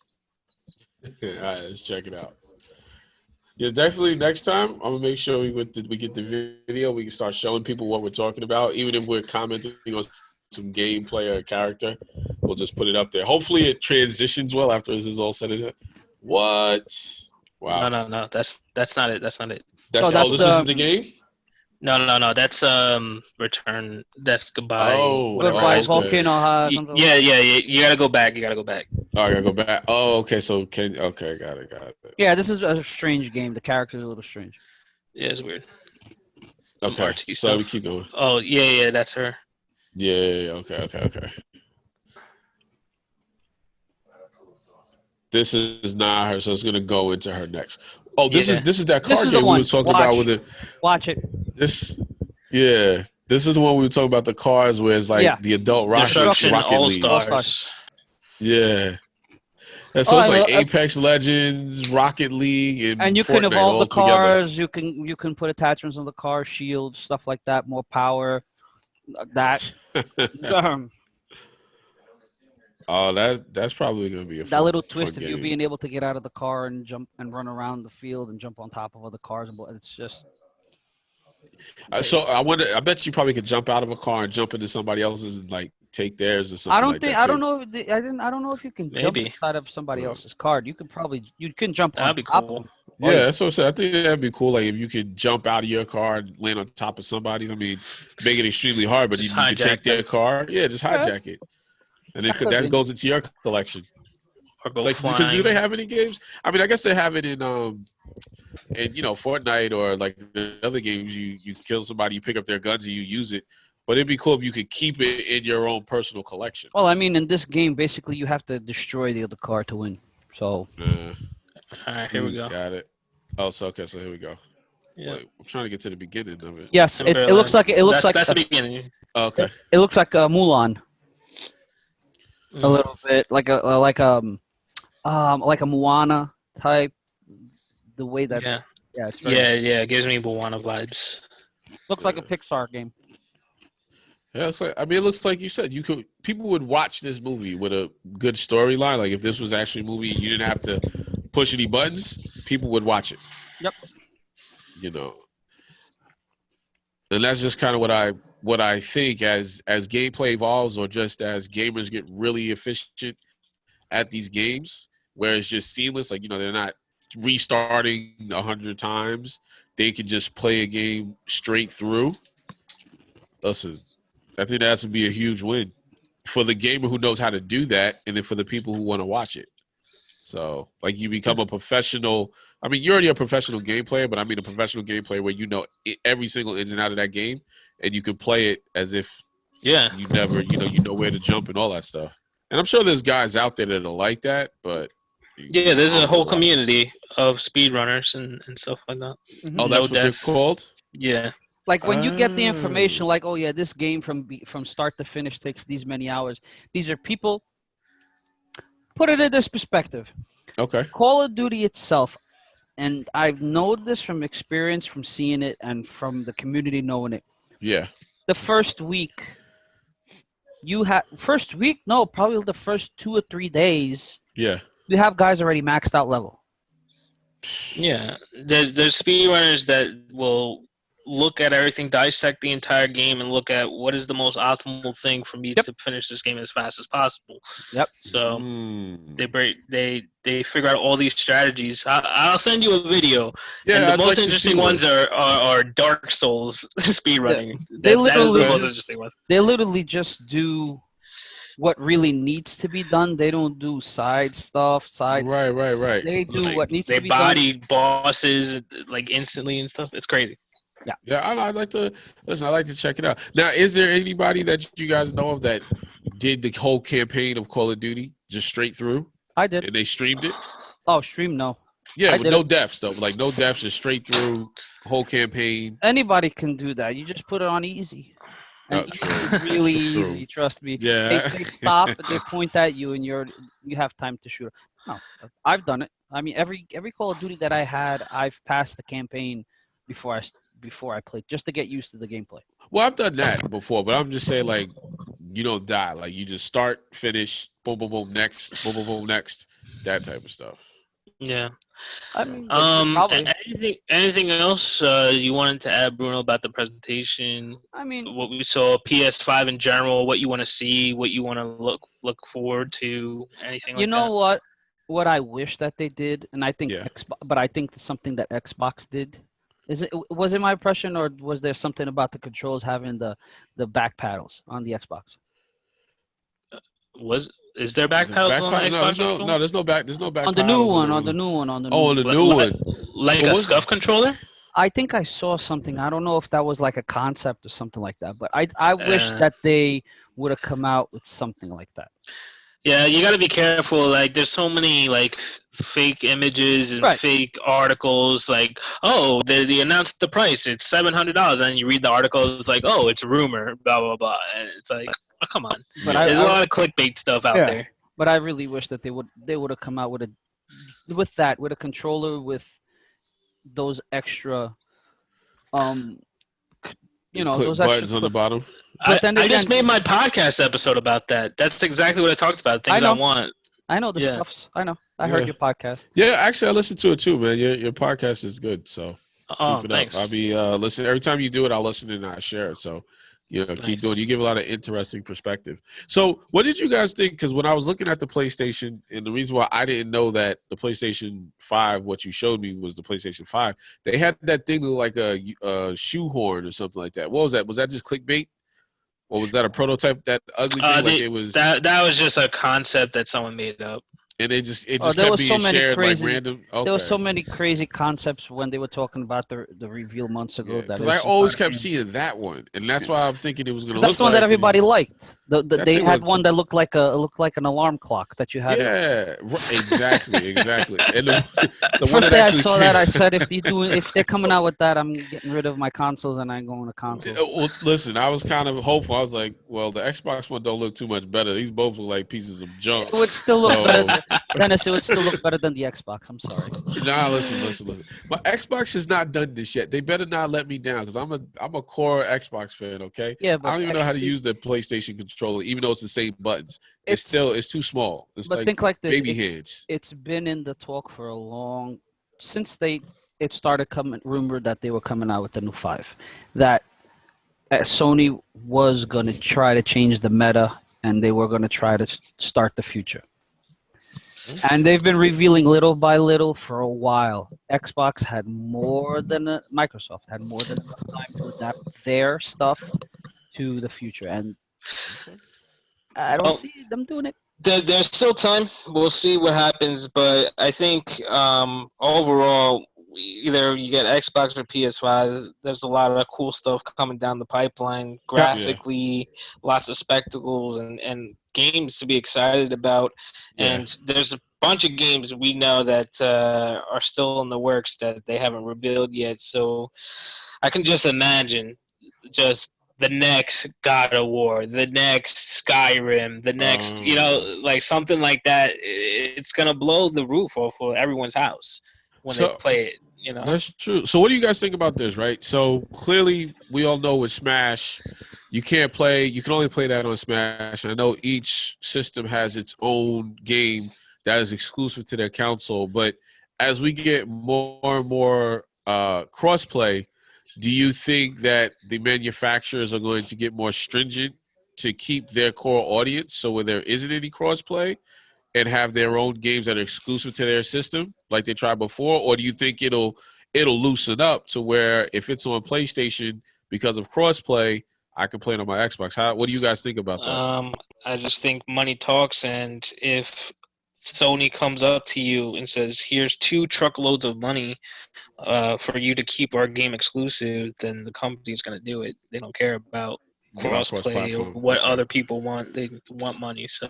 All right, let's check it out. Yeah, definitely. Next time, I'm gonna make sure we get the video. We can start showing people what we're talking about, even if we're commenting on some gameplay or character. We'll just put it up there. Hopefully, it transitions well after this is all said and done. What? Wow. No. That's not it. That's not it. This isn't the game. No. That's Return. That's Goodbye. Oh, Goodbye, okay. Volcano High. Yeah. You gotta go back. Oh, I gotta go back. Oh, okay. So got it. Yeah, this is a strange game. The character's a little strange. Yeah, it's weird. Okay, so we keep going. Oh, yeah, that's her. Yeah. Okay. This is not her, so it's gonna go into her next. Oh, this is that card game we were talking about with it. Watch it. This is the one we were talking about the cars where it's like the adult Rocket League. All-Stars. Yeah. And so it's like Apex Legends, Rocket League, and you Fortnite can evolve the cars. Together. You can put attachments on the car, shields, stuff like that, more power. That. Oh, that's probably gonna be that little twist of you being able to get out of the car and jump and run around the field and jump on top of other cars. It's just. So I bet you probably could jump out of a car and jump into somebody else's and like take theirs or something. I don't know if you can jump inside of somebody else's car. You can jump on top of them. Yeah, that's what I said. I think that'd be cool. Like if you could jump out of your car and land on top of somebody's. I mean, make it extremely hard, but you can take their car. Yeah, just hijack it, and then that goes into your collection. Like, because do they have any games? I mean, I guess they have it in Fortnite or like the other games. You kill somebody, you pick up their guns, and you use it. But it'd be cool if you could keep it in your own personal collection. Well, I mean, in this game, basically, you have to destroy the other car to win. So. All right, here we go. Got it. Oh, so here we go. Yeah. Wait, I'm trying to get to the beginning of it. Yes, it looks like that's the beginning. Okay. It looks like a Mulan. A little bit like a Moana type. The way that it's it gives me Moana vibes. Looks like a Pixar game. Yeah, it looks like you said people would watch this movie with a good storyline. Like if this was actually a movie, you didn't have to push any buttons, people would watch it. Yep. And that's just kind of what I think as gameplay evolves, or just as gamers get really efficient at these games, where it's just seamless. Like they're not restarting 100 times. They can just play a game straight through. Listen, I think that would be a huge win for the gamer who knows how to do that, and then for the people who want to watch it. So, like, you become a professional. I mean, you're already a professional game player, but I mean a professional game player where you know every single ins and out of that game, and you can play it as if you never, you know where to jump and all that stuff. And I'm sure there's guys out there that are like that, but there's a whole community of speedrunners and stuff like that. Mm-hmm. Oh, that's what they're called? Yeah. Like when you get the information, like, oh yeah, this game from start to finish takes these many hours. These are people. Put it in this perspective. Okay. Call of Duty itself, and I've known this from experience, from seeing it, and from the community knowing it. Yeah. The first week, probably the first 2 or 3 days. Yeah. You have guys already maxed out level. Yeah, there's speedrunners that will look at everything, dissect the entire game, and look at what is the most optimal thing for me to finish this game as fast as possible. Yep. So they figure out all these strategies. I'll send you a video. Yeah, and the most interesting ones are Dark Souls speedrunning. That is the most interesting one. They literally just do what really needs to be done. They don't do side stuff. Right. They do what needs to be done. They body done. bosses like instantly and stuff. It's crazy. Yeah. I'd like to listen. I'd like to check it out. Now, is there anybody that you guys know of that did the whole campaign of Call of Duty just straight through? I did. And they streamed it? Oh, stream no. Yeah, I with did no it. deaths though. Like no deaths, just straight through whole campaign. Anybody can do that. You just put it on easy. And easy True, is really true. easy. Trust me. Yeah. They stop. They point at you, and you have time to shoot. No, I've done it. I mean, every Call of Duty that I had, I've passed the campaign before before I played, just to get used to the gameplay. Well, I've done that before, but I'm just saying, like, you don't die. Like, you just start, finish, boom, boom, boom, next, boom, boom, boom, next, that type of stuff. Yeah. I mean, probably. Anything else you wanted to add, Bruno, about the presentation? I mean, What we saw, PS5 in general, what you want to see, what you want to look forward to, anything you like know that? what? What I wish that they did, and I think Yeah. but I think something that Xbox did. Was it my impression, or was there something about the controls having the back paddles on the Xbox? Is there back paddles on the No, Xbox controller? there's no back On the new paddles one, on the. on the Oh, new on the one. new one. Like But a was scuff controller? I think I saw something. I don't know if that was like a concept or something like that, but I wish Uh, that they would have come out with something like that. Yeah, you got to be careful. Like, there's so many like fake images and Right. fake articles. Like, oh, they announced the price. It's $700, and you read the article. It's like, oh, it's a rumor. Blah blah blah. And it's like, oh, come on. But Yeah. There's a lot of clickbait stuff out yeah. there. But I really wish that they would have come out with a controller with those extra click those extra buttons on the bottom. but then I just again, made my podcast episode about that. That's exactly what I talked about. I Things I know. want. I know the Yeah. stuffs. I know. I Yeah. heard your podcast. Yeah, actually, I listened to it too, man. Your podcast is good, so Oh, keep it thanks. up. I'll be listening every time you do it. I'll listen and I share it. So, keep doing. Nice. You give a lot of interesting perspective. So, what did you guys think? Because when I was looking at the PlayStation, and the reason why I didn't know that the PlayStation 5, what you showed me was the PlayStation 5. They had that thing look like a shoehorn or something like that. What was that? Was that just clickbait? Or was that a prototype? That ugly thing, like it was. That was just a concept that someone made up. And it just There kept was so being many shared crazy. like random. Okay. There were so many crazy concepts when they were talking about the reveal months ago. Yeah, That because it I was some always kind of kept seeing that one, and that's why I'm thinking it was gonna That's look the one that like. everybody liked. That They thing had looked- one that looked like an alarm clock that you had. Yeah, exactly. And the one First that day I actually saw came- that, I said, if they're coming out with that, I'm getting rid of my consoles and I'm going to consoles. Well, listen, I was kind of hopeful. I was like, well, the Xbox one don't look too much better. These both look like pieces of junk. It would still look So- better, Dennis. It would still look better than the Xbox. I'm sorry. Nah, listen. My Xbox has not done this yet. They better not let me down because I'm a core Xbox fan. Okay. Yeah, but I don't even know how to see, use the PlayStation controller, even though it's the same buttons. It's too small. It's But like think like this: baby hands. it's been in the talk for a long since it started coming rumored that they were coming out with the new 5, that Sony was going to try to change the meta and they were going to try to start the future. And they've been revealing little by little for a while. Xbox had more than Microsoft had more than enough time to adapt their stuff to the future, and I don't see them doing it. There's still time. We'll see what happens, but I think overall, either you get Xbox or PS5. There's a lot of cool stuff coming down the pipeline. Graphically, lots of spectacles and games to be excited about. And there's a bunch of games we know that are still in the works that they haven't revealed yet. So I can just imagine just the next God of War, the next Skyrim, the next, like something like that. It's gonna blow the roof off of everyone's house when they play it. That's true. So, what do you guys think about this? Right. So clearly, we all know with Smash, you can't play. You can only play that on Smash. I know each system has its own game that is exclusive to their console, but as we get more and more crossplay, do you think that the manufacturers are going to get more stringent to keep their core audience so where there isn't any crossplay and have their own games that are exclusive to their system like they tried before? Or do you think it'll loosen up to where if it's on PlayStation because of crossplay, I can play it on my Xbox? What do you guys think about that? I just think money talks, and if Sony comes up to you and says, here's 2 truckloads of money for you to keep our game exclusive, then the company's going to do it. They don't care about cross-play or cross-platform. what Okay. other people want. They want money, so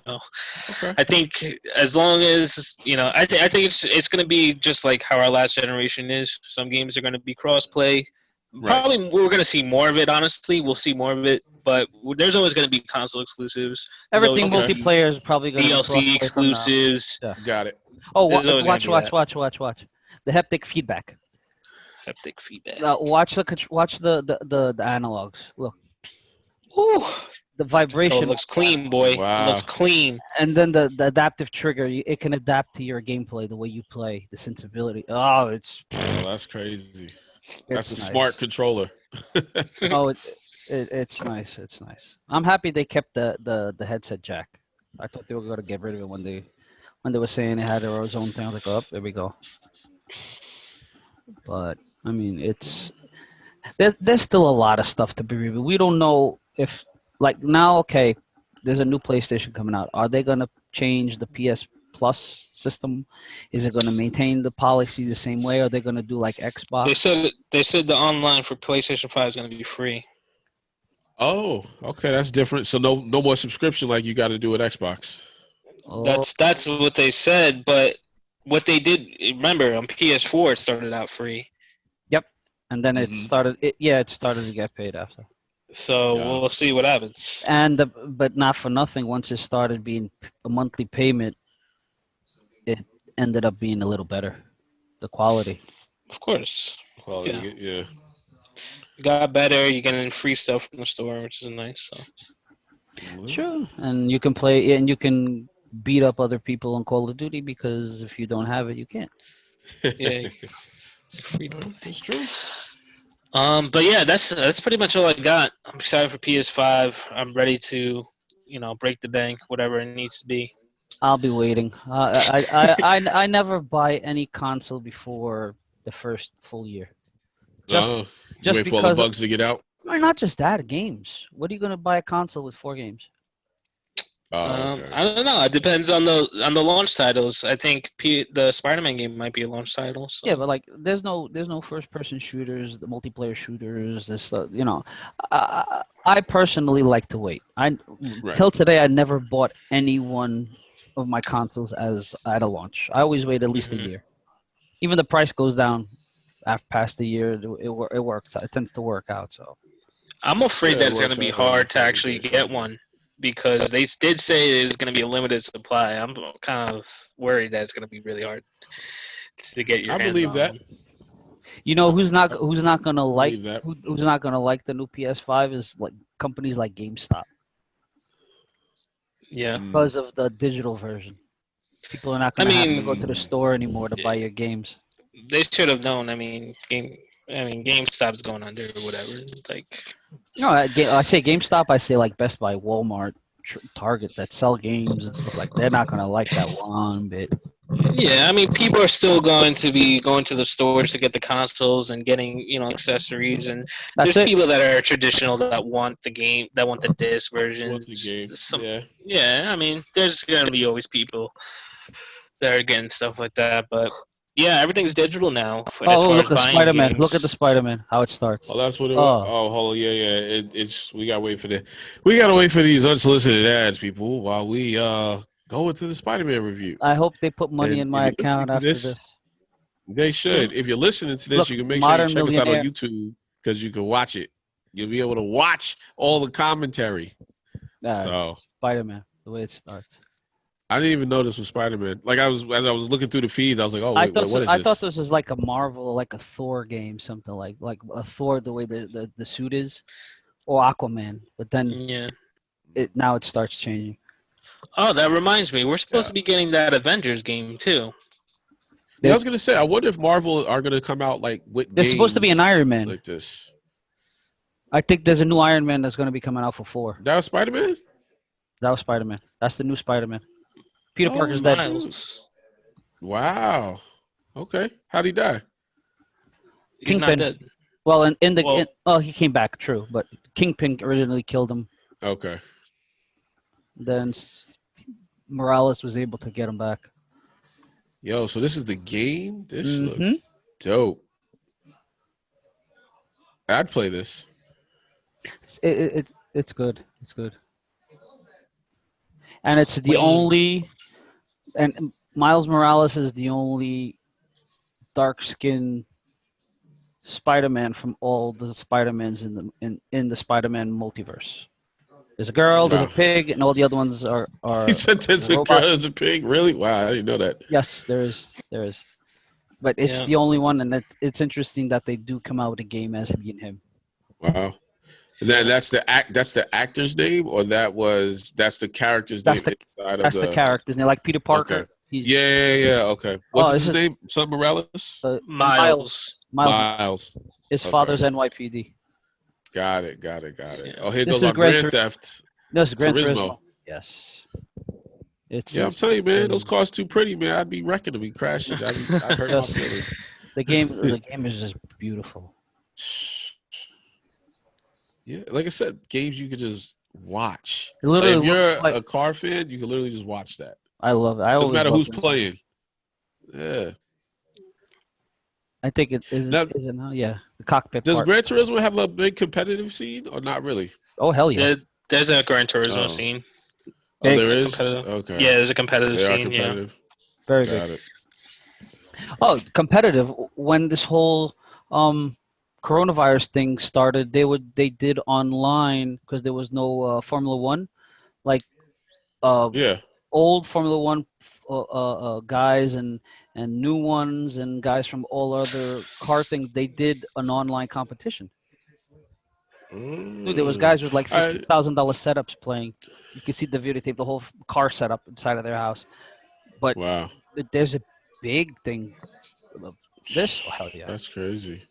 Okay. I think as long as I think it's going to be just like how our last generation is. Some games are going to be cross-play. Right. Probably we're going to see more of it. Honestly, we'll see more of it, but there's always going to be console exclusives. There's always Everything gonna be multiplayer is probably going to be DLC crossplay from now. exclusives. Yeah. Got it. Oh, There's always watch, gonna be watch, that. watch. The haptic feedback. Haptic feedback. Watch the analogs. Look, Ooh, the controller vibration, looks clean, boy. It Wow. looks clean. and then the adaptive trigger. It can adapt to your gameplay, the way you play, the sensibility. Oh, Oh, that's crazy. That's it's a nice. smart controller. Oh, it's nice. It's nice. I'm happy they kept the headset jack. I thought they were going to get rid of it when they were saying it had its own thing. I was like, oh, there we go. But I mean, there's still a lot of stuff to be reviewed. We don't know if like now. Okay, there's a new PlayStation coming out. Are they going to change the PS Plus system? Is it going to maintain the policy the same way? Are they going to do like Xbox? They said the online for PlayStation 5 is going to be free. Oh, okay, that's different. So no more subscription like you got to do at Xbox. Oh, That's what they said, but what they did, remember on PS4 it started out free. yep. And then it Mhm. started. It started to get paid after. So Yeah. we'll see what happens. And but not for nothing. Once it started being a monthly payment, it ended up being a little better, the quality. Of course. Quality, yeah. You got better, you're getting free stuff from the store, which is nice. So Sure, and you can play and you can beat up other people on Call of Duty because if you don't have it, you can't. yeah, you're free to play. That's true. But yeah, that's pretty much all I got. I'm excited for PS5. I'm ready to, break the bank, whatever it needs to be. I'll be waiting. I never buy any console before the first full year. Just You just wait for all the because, bugs to get out. or not just that, games. What are you gonna buy a console with 4 games? Oh, okay. I don't know. It depends on the launch titles. I think the Spider-Man game might be a launch title. So. Yeah, but like, there's no first person shooters, the multiplayer shooters. This, I personally like to wait. Right. Till today, I never bought any one of my consoles as at a launch. I always wait at least a year. Even the price goes down after past the year. It works. It tends to work out. So I'm afraid Yeah, that it it's going to works be out better hard to for actually everybody, get so. one because they did say there's going to be a limited supply. I'm kind of worried that it's going to be really hard to get your I hands believe on that. one. you know who's not gonna like Believe that. who's not gonna like the new PS5 is like companies like GameStop Yeah. because of the digital version. People are not I gonna have to go to the mean, store anymore to buy your games. they should have known. I mean, GameStop's going under or whatever. Like, No, I say GameStop. I say like Best Buy, Walmart, Target that sell games and stuff like. They're not gonna like that one bit. yeah, I mean, people are still going to be going to the stores to get the consoles and getting, accessories. And That's there's it. people that are traditional that want the game, that want the disc What's the versions. game? Yeah. Yeah, I mean, there's going to be always people that are getting stuff like that. But yeah, everything's digital now as Oh, far look as at buying Spider-Man. Look at the games. Spider-Man. How it starts. Oh, that's what it was. Oh, Oh, hold on. Yeah. It's we gotta wait for we gotta wait for these unsolicited ads, people, while we go into the Spider-Man review. I hope they put money And in if my you're listening account to after this. they should. If you're listening to this, Look, you can make sure you Modern check us out on Millionaire. YouTube because you can watch it. You'll be able to watch all the commentary. So Spider-Man. The way it starts. I didn't even know this was Spider-Man. Like as I was looking through the feeds, I was like, oh I wait, thought what is I this? thought this was like a Marvel, like a Thor game, something like a Thor, the way the suit is, or Aquaman. But then Yeah. now it starts changing. Oh, that reminds me. We're supposed Yeah. to be getting that Avengers game too. Yeah, I was gonna say, I wonder if Marvel are gonna come out like with There's supposed to be an games Iron Man. like this. I think there's a new Iron Man that's going to be coming out for 4. That was Spider-Man? That was Spider-Man. That's the new Spider-Man. Peter Parker's Oh, dead. Miles. Wow. Okay. How'd he die? He's not Kingpin. dead. Well, he came back, true, but Kingpin originally killed him. Okay. Then Morales was able to get him back. Yo, so this is the game? This Mhm. looks dope. I'd play this. It It's good. It's good. And it's the When only. And Miles Morales is the only dark skinned Spider-Man from all the Spider-Mans in the Spider-Man multiverse. There's a girl, there's a Wow. pig, and all the other ones He are said there's a girl robots. as a pig. Really? Wow, I didn't know that. Yes, there is. There is. But it's yeah, the only one, and it's interesting that they do come out with a game as being him. Wow. And yeah. that's the actor's name, or that's the character's That's name the inside of that's the the. characters. And like Peter Okay. Parker, he's Yeah. Okay. What's oh, this his is name? Son Morales. Miles. Miles. Miles. Miles. His Okay. father's NYPD. Got it. Yeah. Oh, here This goes is our Gran Grand Turismo. Theft No, it's Gran Turismo. Turismo. Yes, it's Yeah, I'm it's telling you, man, those cars too pretty, man. I'd be wrecking them, be crashing. I'd hurt my just feelings. the game. The game is just beautiful. Yeah, like I said, games you could just watch. It Like literally if you're looks like a car fan, you can literally just watch that. I love it. I Doesn't always matter love who's Gran Turismo. playing. Yeah. I think it is. Now, Is it now? Yeah, the cockpit does part. Gran Turismo have a big competitive scene or not really? Oh hell yeah, There's a Gran Turismo Oh, scene. oh, there big, A is. competitive. Okay, Yeah, there's a competitive they are scene. Yeah. competitive. very big. Got it. Oh, competitive. When this whole um coronavirus thing started, they did online because there was no Formula One, like uh Yeah. old Formula One guys and new ones and guys from all other car things. They did an online competition. Dude, there was guys with like I $15,000 setups playing. You can see the videotape, the whole car setup inside of their house. But wow. there's a big thing of this. Oh hell yeah! That's crazy.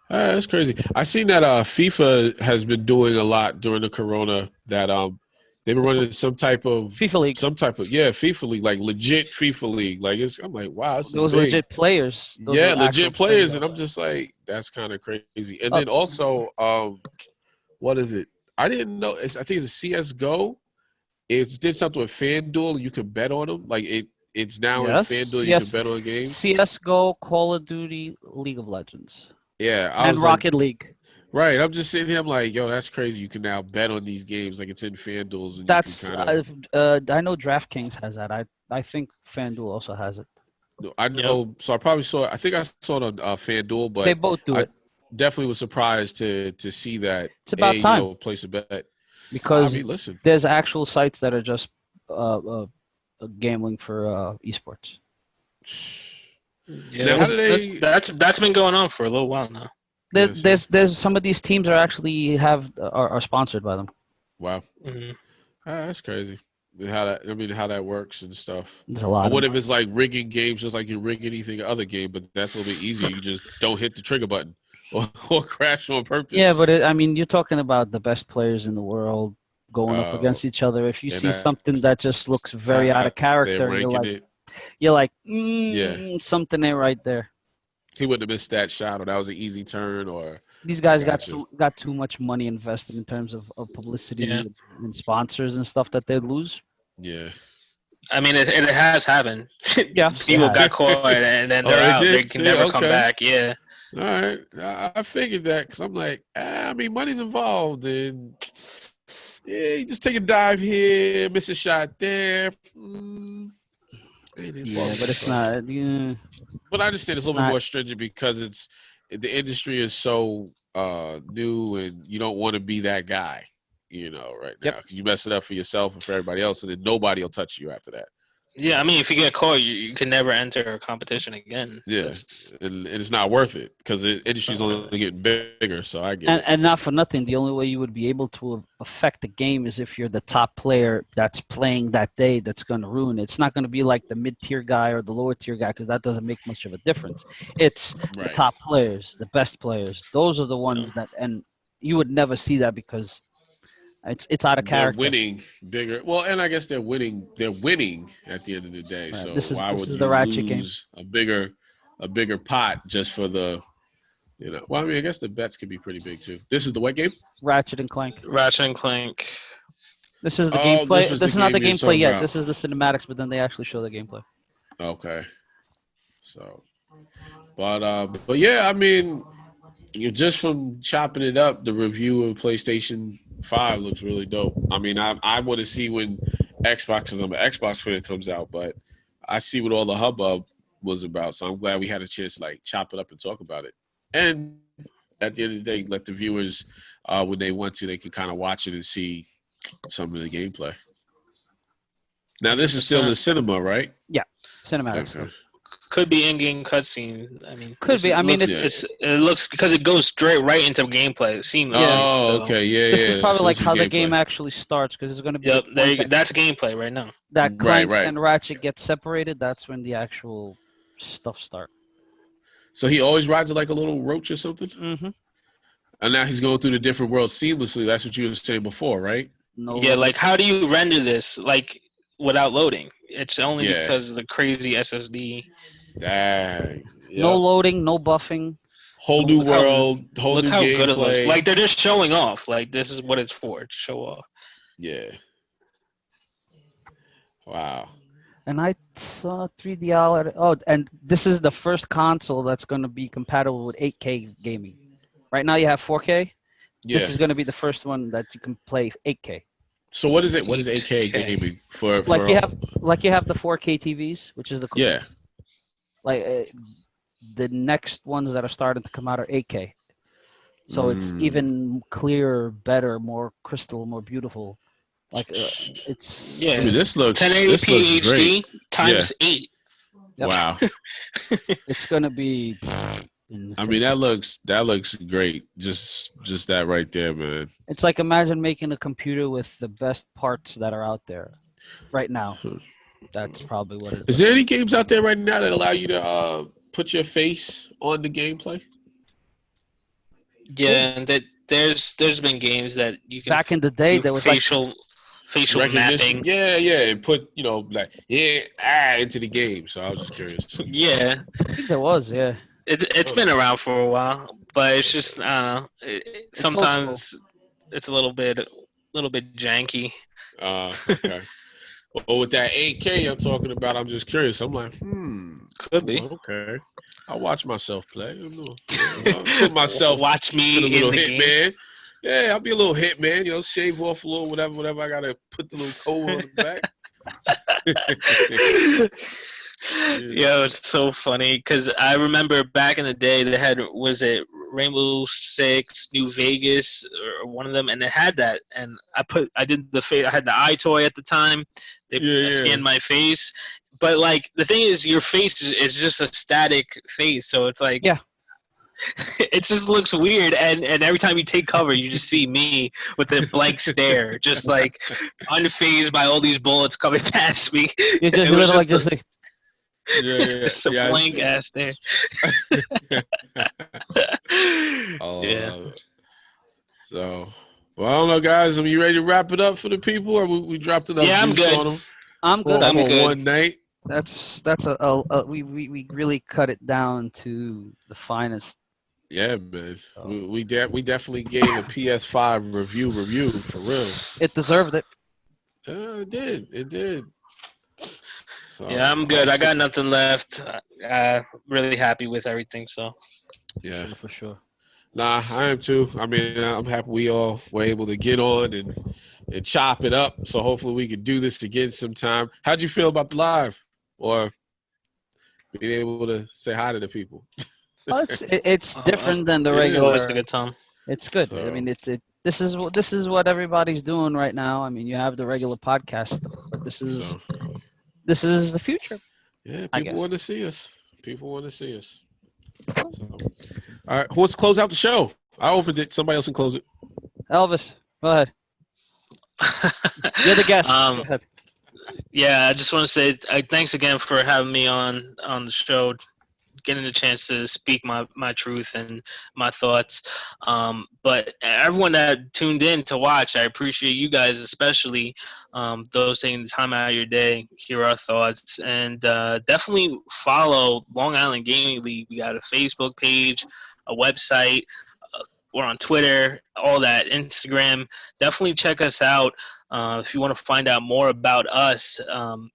That's crazy. I seen that FIFA has been doing a lot during the corona. That they've been The running FIFA League. some type of FIFA league, like legit FIFA league. Like I'm like, wow, this is Those big. legit players. Those Yeah, were actual legit players, players. and I'm just like, that's kind of crazy. And Uh, then also, what is it? I didn't know. I think it's a CS:GO. It did something with FanDuel. You can bet on them. Like it's now in yes, FanDuel. You can bet on games. CS:GO, Call of Duty, League of Legends, Yeah, I and was like, Rocket League. right. I'm just sitting here. I'm like, yo, that's crazy. You can now bet on these games. Like it's in FanDuel's, and you can That's kind of. I know DraftKings has that. I think FanDuel also has it. I Yep. know. So I probably saw. I think I saw it on FanDuel, They but both do I it. definitely was surprised to see that. It's about time Place a bet. I because mean, listen. there's actual sites that are just gambling for esports. Yeah, Now, how do they? that's been going on for a little while now. Yeah, see, There's some of these teams are actually are sponsored by them. wow, Mhm. that's crazy. How that? I mean, how that works and stuff. There's a Or lot of what if money. it's like rigging games, just like you rig anything other game, but that's a little bit easier. You just don't hit the trigger button or crash on Yeah, purpose. but I mean, you're talking about the best players in the world going up Oh, against each other. If you and see something that's that just looks very out how of they're character, ranking it. you're like, Yeah, something ain't right there. he wouldn't have missed that shot, or that was an easy turn, or These I guys got you. got too much money invested in terms of Yeah, publicity and sponsors and stuff that they lose. Yeah. I mean it has happened. Yeah, it People has. got caught and then Oh, they're it out. They did. can See, never come okay. back. Yeah, All right, I figured that because I'm like, I mean, money's involved, and yeah, you just take a dive here, miss a shot there. Anything's Yeah, but possible. it's So, not. Yeah, but I understand it's a it's little bit not. more stringent because the industry is so new, and you don't want to be that guy, right Yep. now because you mess it up for yourself and for everybody else, and then nobody will touch you after that. yeah. I So mean, if you get caught, you can never enter a competition again. yeah, Just and it's not worth it because the industry's not really. only getting bigger. So I get it. And not for nothing, the only way you would be able to affect the game is if you're the top player that's playing that day that's going to ruin it. It's not going to be like the mid-tier guy or the lower-tier guy because that doesn't make much of a difference. It's the Right. top players, the best players. Those are the You know. ones that, and you would never see that because it's out of They're character. winning bigger. Well, and I guess they're winning. They're winning at the end of the day. Right. So why This would is the you ratchet game. lose a bigger pot just for the. Well, I mean, I guess the bets could be pretty big too. This is the what game? Ratchet and Clank. Ratchet and Clank. This is the Oh, this gameplay. was the This is not the game you're gameplay talking yet. about. This is the cinematics, but then they actually show the gameplay. Okay. So, but yeah, I mean, just from chopping it up, the review of PlayStation 5 looks really dope. I mean, I want to see when Xbox, because I'm an Xbox fan, comes out, but I see what all the hubbub was about. So I'm glad we had a chance to like chop it up and talk about it. And at the end of the day, let the viewers, when they want to, they can kind of watch it and see some of the gameplay. Now, this is still in 100%. cinema, right? Yeah, cinematic Okay. stuff. Could be in-game cutscene. I mean, Could be. I mean, it looks because it goes straight right into gameplay seamlessly. Oh, So. okay, yeah, this yeah. is probably So like this is how the gameplay. game actually starts, because it's going to be Yep, the there point you go. that, That's gameplay right now. that Clank Right. and Ratchet get separated. That's when the actual stuff start. So he always rides like a little roach or something? Mm-hmm. And now he's going through the different worlds seamlessly. That's what you were saying before, right? No Yeah, loading. like how do you render this like without loading? It's only Yeah. because of the crazy SSD. Dang. No Yep. loading, no buffing. Whole new Look how world, whole look new how good it looks. gameplay. Like they're just showing off. Like this is what it's for, to show off. Yeah. Wow. And I saw 3D OLED. Oh, and this is the first console that's going to be compatible with 8K gaming. Right now you have 4K. Yeah. This is going to be the first one that you can play 8K. So what is it? What is 8K 8K. gaming for? Like you have the 4K TVs, which is the Yeah. like the next ones that are starting to come out are 8K. So it's even clearer, better, more crystal, more beautiful. Like it's Yeah. I mean, this looks 1080p HD great. times 8. Yep. Wow. It's gonna be. I mean, that looks great. Just that right there, man. It's like imagine making a computer with the best parts that are out there right now. That's probably what it is. Is there any games out there right now that allow you to put your face on the gameplay? Yeah, and that there's been games that you can Back in the day, do there was facial Recognition? mapping. Yeah, and put like into the game. So I was just curious. Yeah. I think there was, yeah. It's been around for a while, but it's just I don't know. It's old Sometimes it's a little bit janky. Okay. Well, with that 8K you're talking about, I'm just curious. I'm like, Could be. okay. I'll watch myself play. I'll put myself Watch me to the little in the hit game. man. Yeah, I'll be a little hit man. Shave off a little whatever. I gotta put the little coat on the back. Yo, it's so funny because I remember back in the day they had, was it Rainbow Six, New Vegas, or one of them, and it had that, and I did the face. I had the eye toy at the time. They scanned my face, but like the thing is, your face is just a static face, so it's like it just looks weird, and every time you take cover, you just see me with a blank stare, just like unfazed by all these bullets coming past me. You just like just like. Just a blank ass there. Oh, so, well, I don't know, guys. Are you ready to wrap it up for the people, or we dropped enough I'm juice good. on them? I'm good. I'm for good. one night. That's we really cut it down to the finest. Yeah, man. We definitely gave a PS5 review for real. It deserved it. It did. So, Yeah, I'm good. I got nothing left. Really happy with everything. So. Yeah, for sure. Nah, I am too. I mean, I'm happy we all were able to get on and chop it up. So hopefully we can do this again sometime. How'd you feel about the live, or being able to say hi to the people? Well, it's different than the regular. Always a good time. It's good. So, I mean, this is what everybody's doing right now. I mean, you have the regular podcast, but this is the future. Yeah, people want to see us. People want to see us. So, all right, who wants to close out the show? I opened it. Somebody else can close it. Elvis, go ahead. You're the guest. Go ahead. Yeah, I just want to say thanks again for having me on the show, getting the chance to speak my truth and my thoughts. But everyone that tuned in to watch, I appreciate you guys, especially those taking the time out of your day, hear our thoughts, and definitely follow Long Island Gaming League. We got a Facebook page, a website. We're on Twitter, all that, Instagram. Definitely check us out if you want to find out more about us.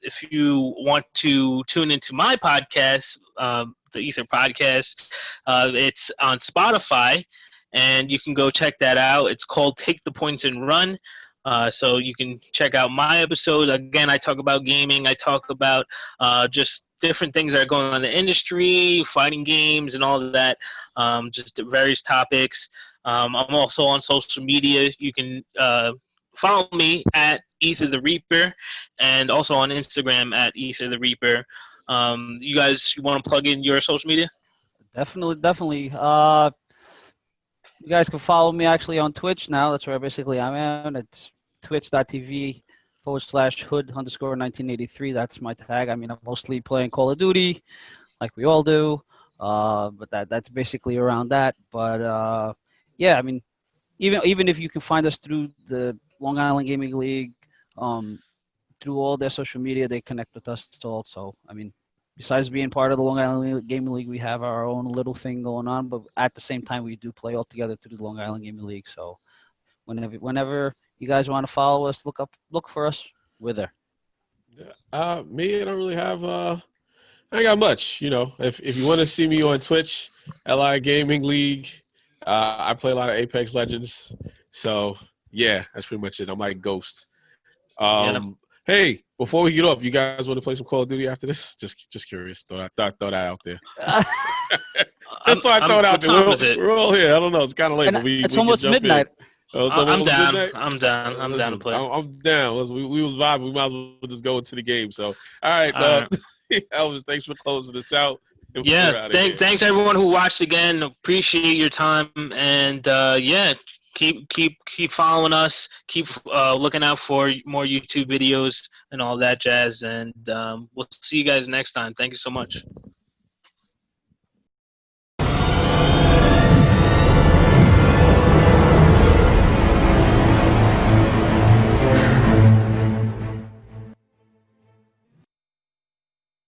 If you want to tune into my podcast, the Ether Podcast, it's on Spotify. and you can go check that out. It's called Take the Points and Run. So you can check out my episode. Again, I talk about gaming. I talk about just different things that are going on in the industry, fighting games, and all of that. Just various topics. I'm also on social media. You can follow me at Ether the Reaper, and also on Instagram at Ether the Reaper. You guys, you want to plug in your social media? Definitely. You guys can follow me actually on Twitch now. That's where basically I'm at. It's twitch.tv/hood_1983. That's my tag. I mean, I'm mostly playing Call of Duty, like we all do. But that's basically around that. But yeah, I mean, even if you can find us through the Long Island Gaming League, through all their social media, they connect with us also. I mean, besides being part of the Long Island Gaming League, we have our own little thing going on, but at the same time, we do play all together through the Long Island Gaming League. So whenever you guys want to follow us, look for us. We're there. Me, I don't really have. I ain't got much. If you want to see me on Twitch, LI Gaming League, I play a lot of Apex Legends. So yeah, that's pretty much it. I'm like Ghost. Hey, before we get off, you guys want to play some Call of Duty after this? Just curious. Throw that out there. Just thought I'd throw it out there. We're all here. I don't know. It's kind of late, but it's almost midnight. I'm down. Midnight? I'm down. I'm down to play. I'm down. We was vibing. We might as well just go into the game. So, all right. Elvis, thanks for closing this out. Yeah, thanks everyone who watched again. Appreciate your time, and yeah, keep following us. Keep looking out for more YouTube videos and all that jazz. And we'll see you guys next time. Thank you so much.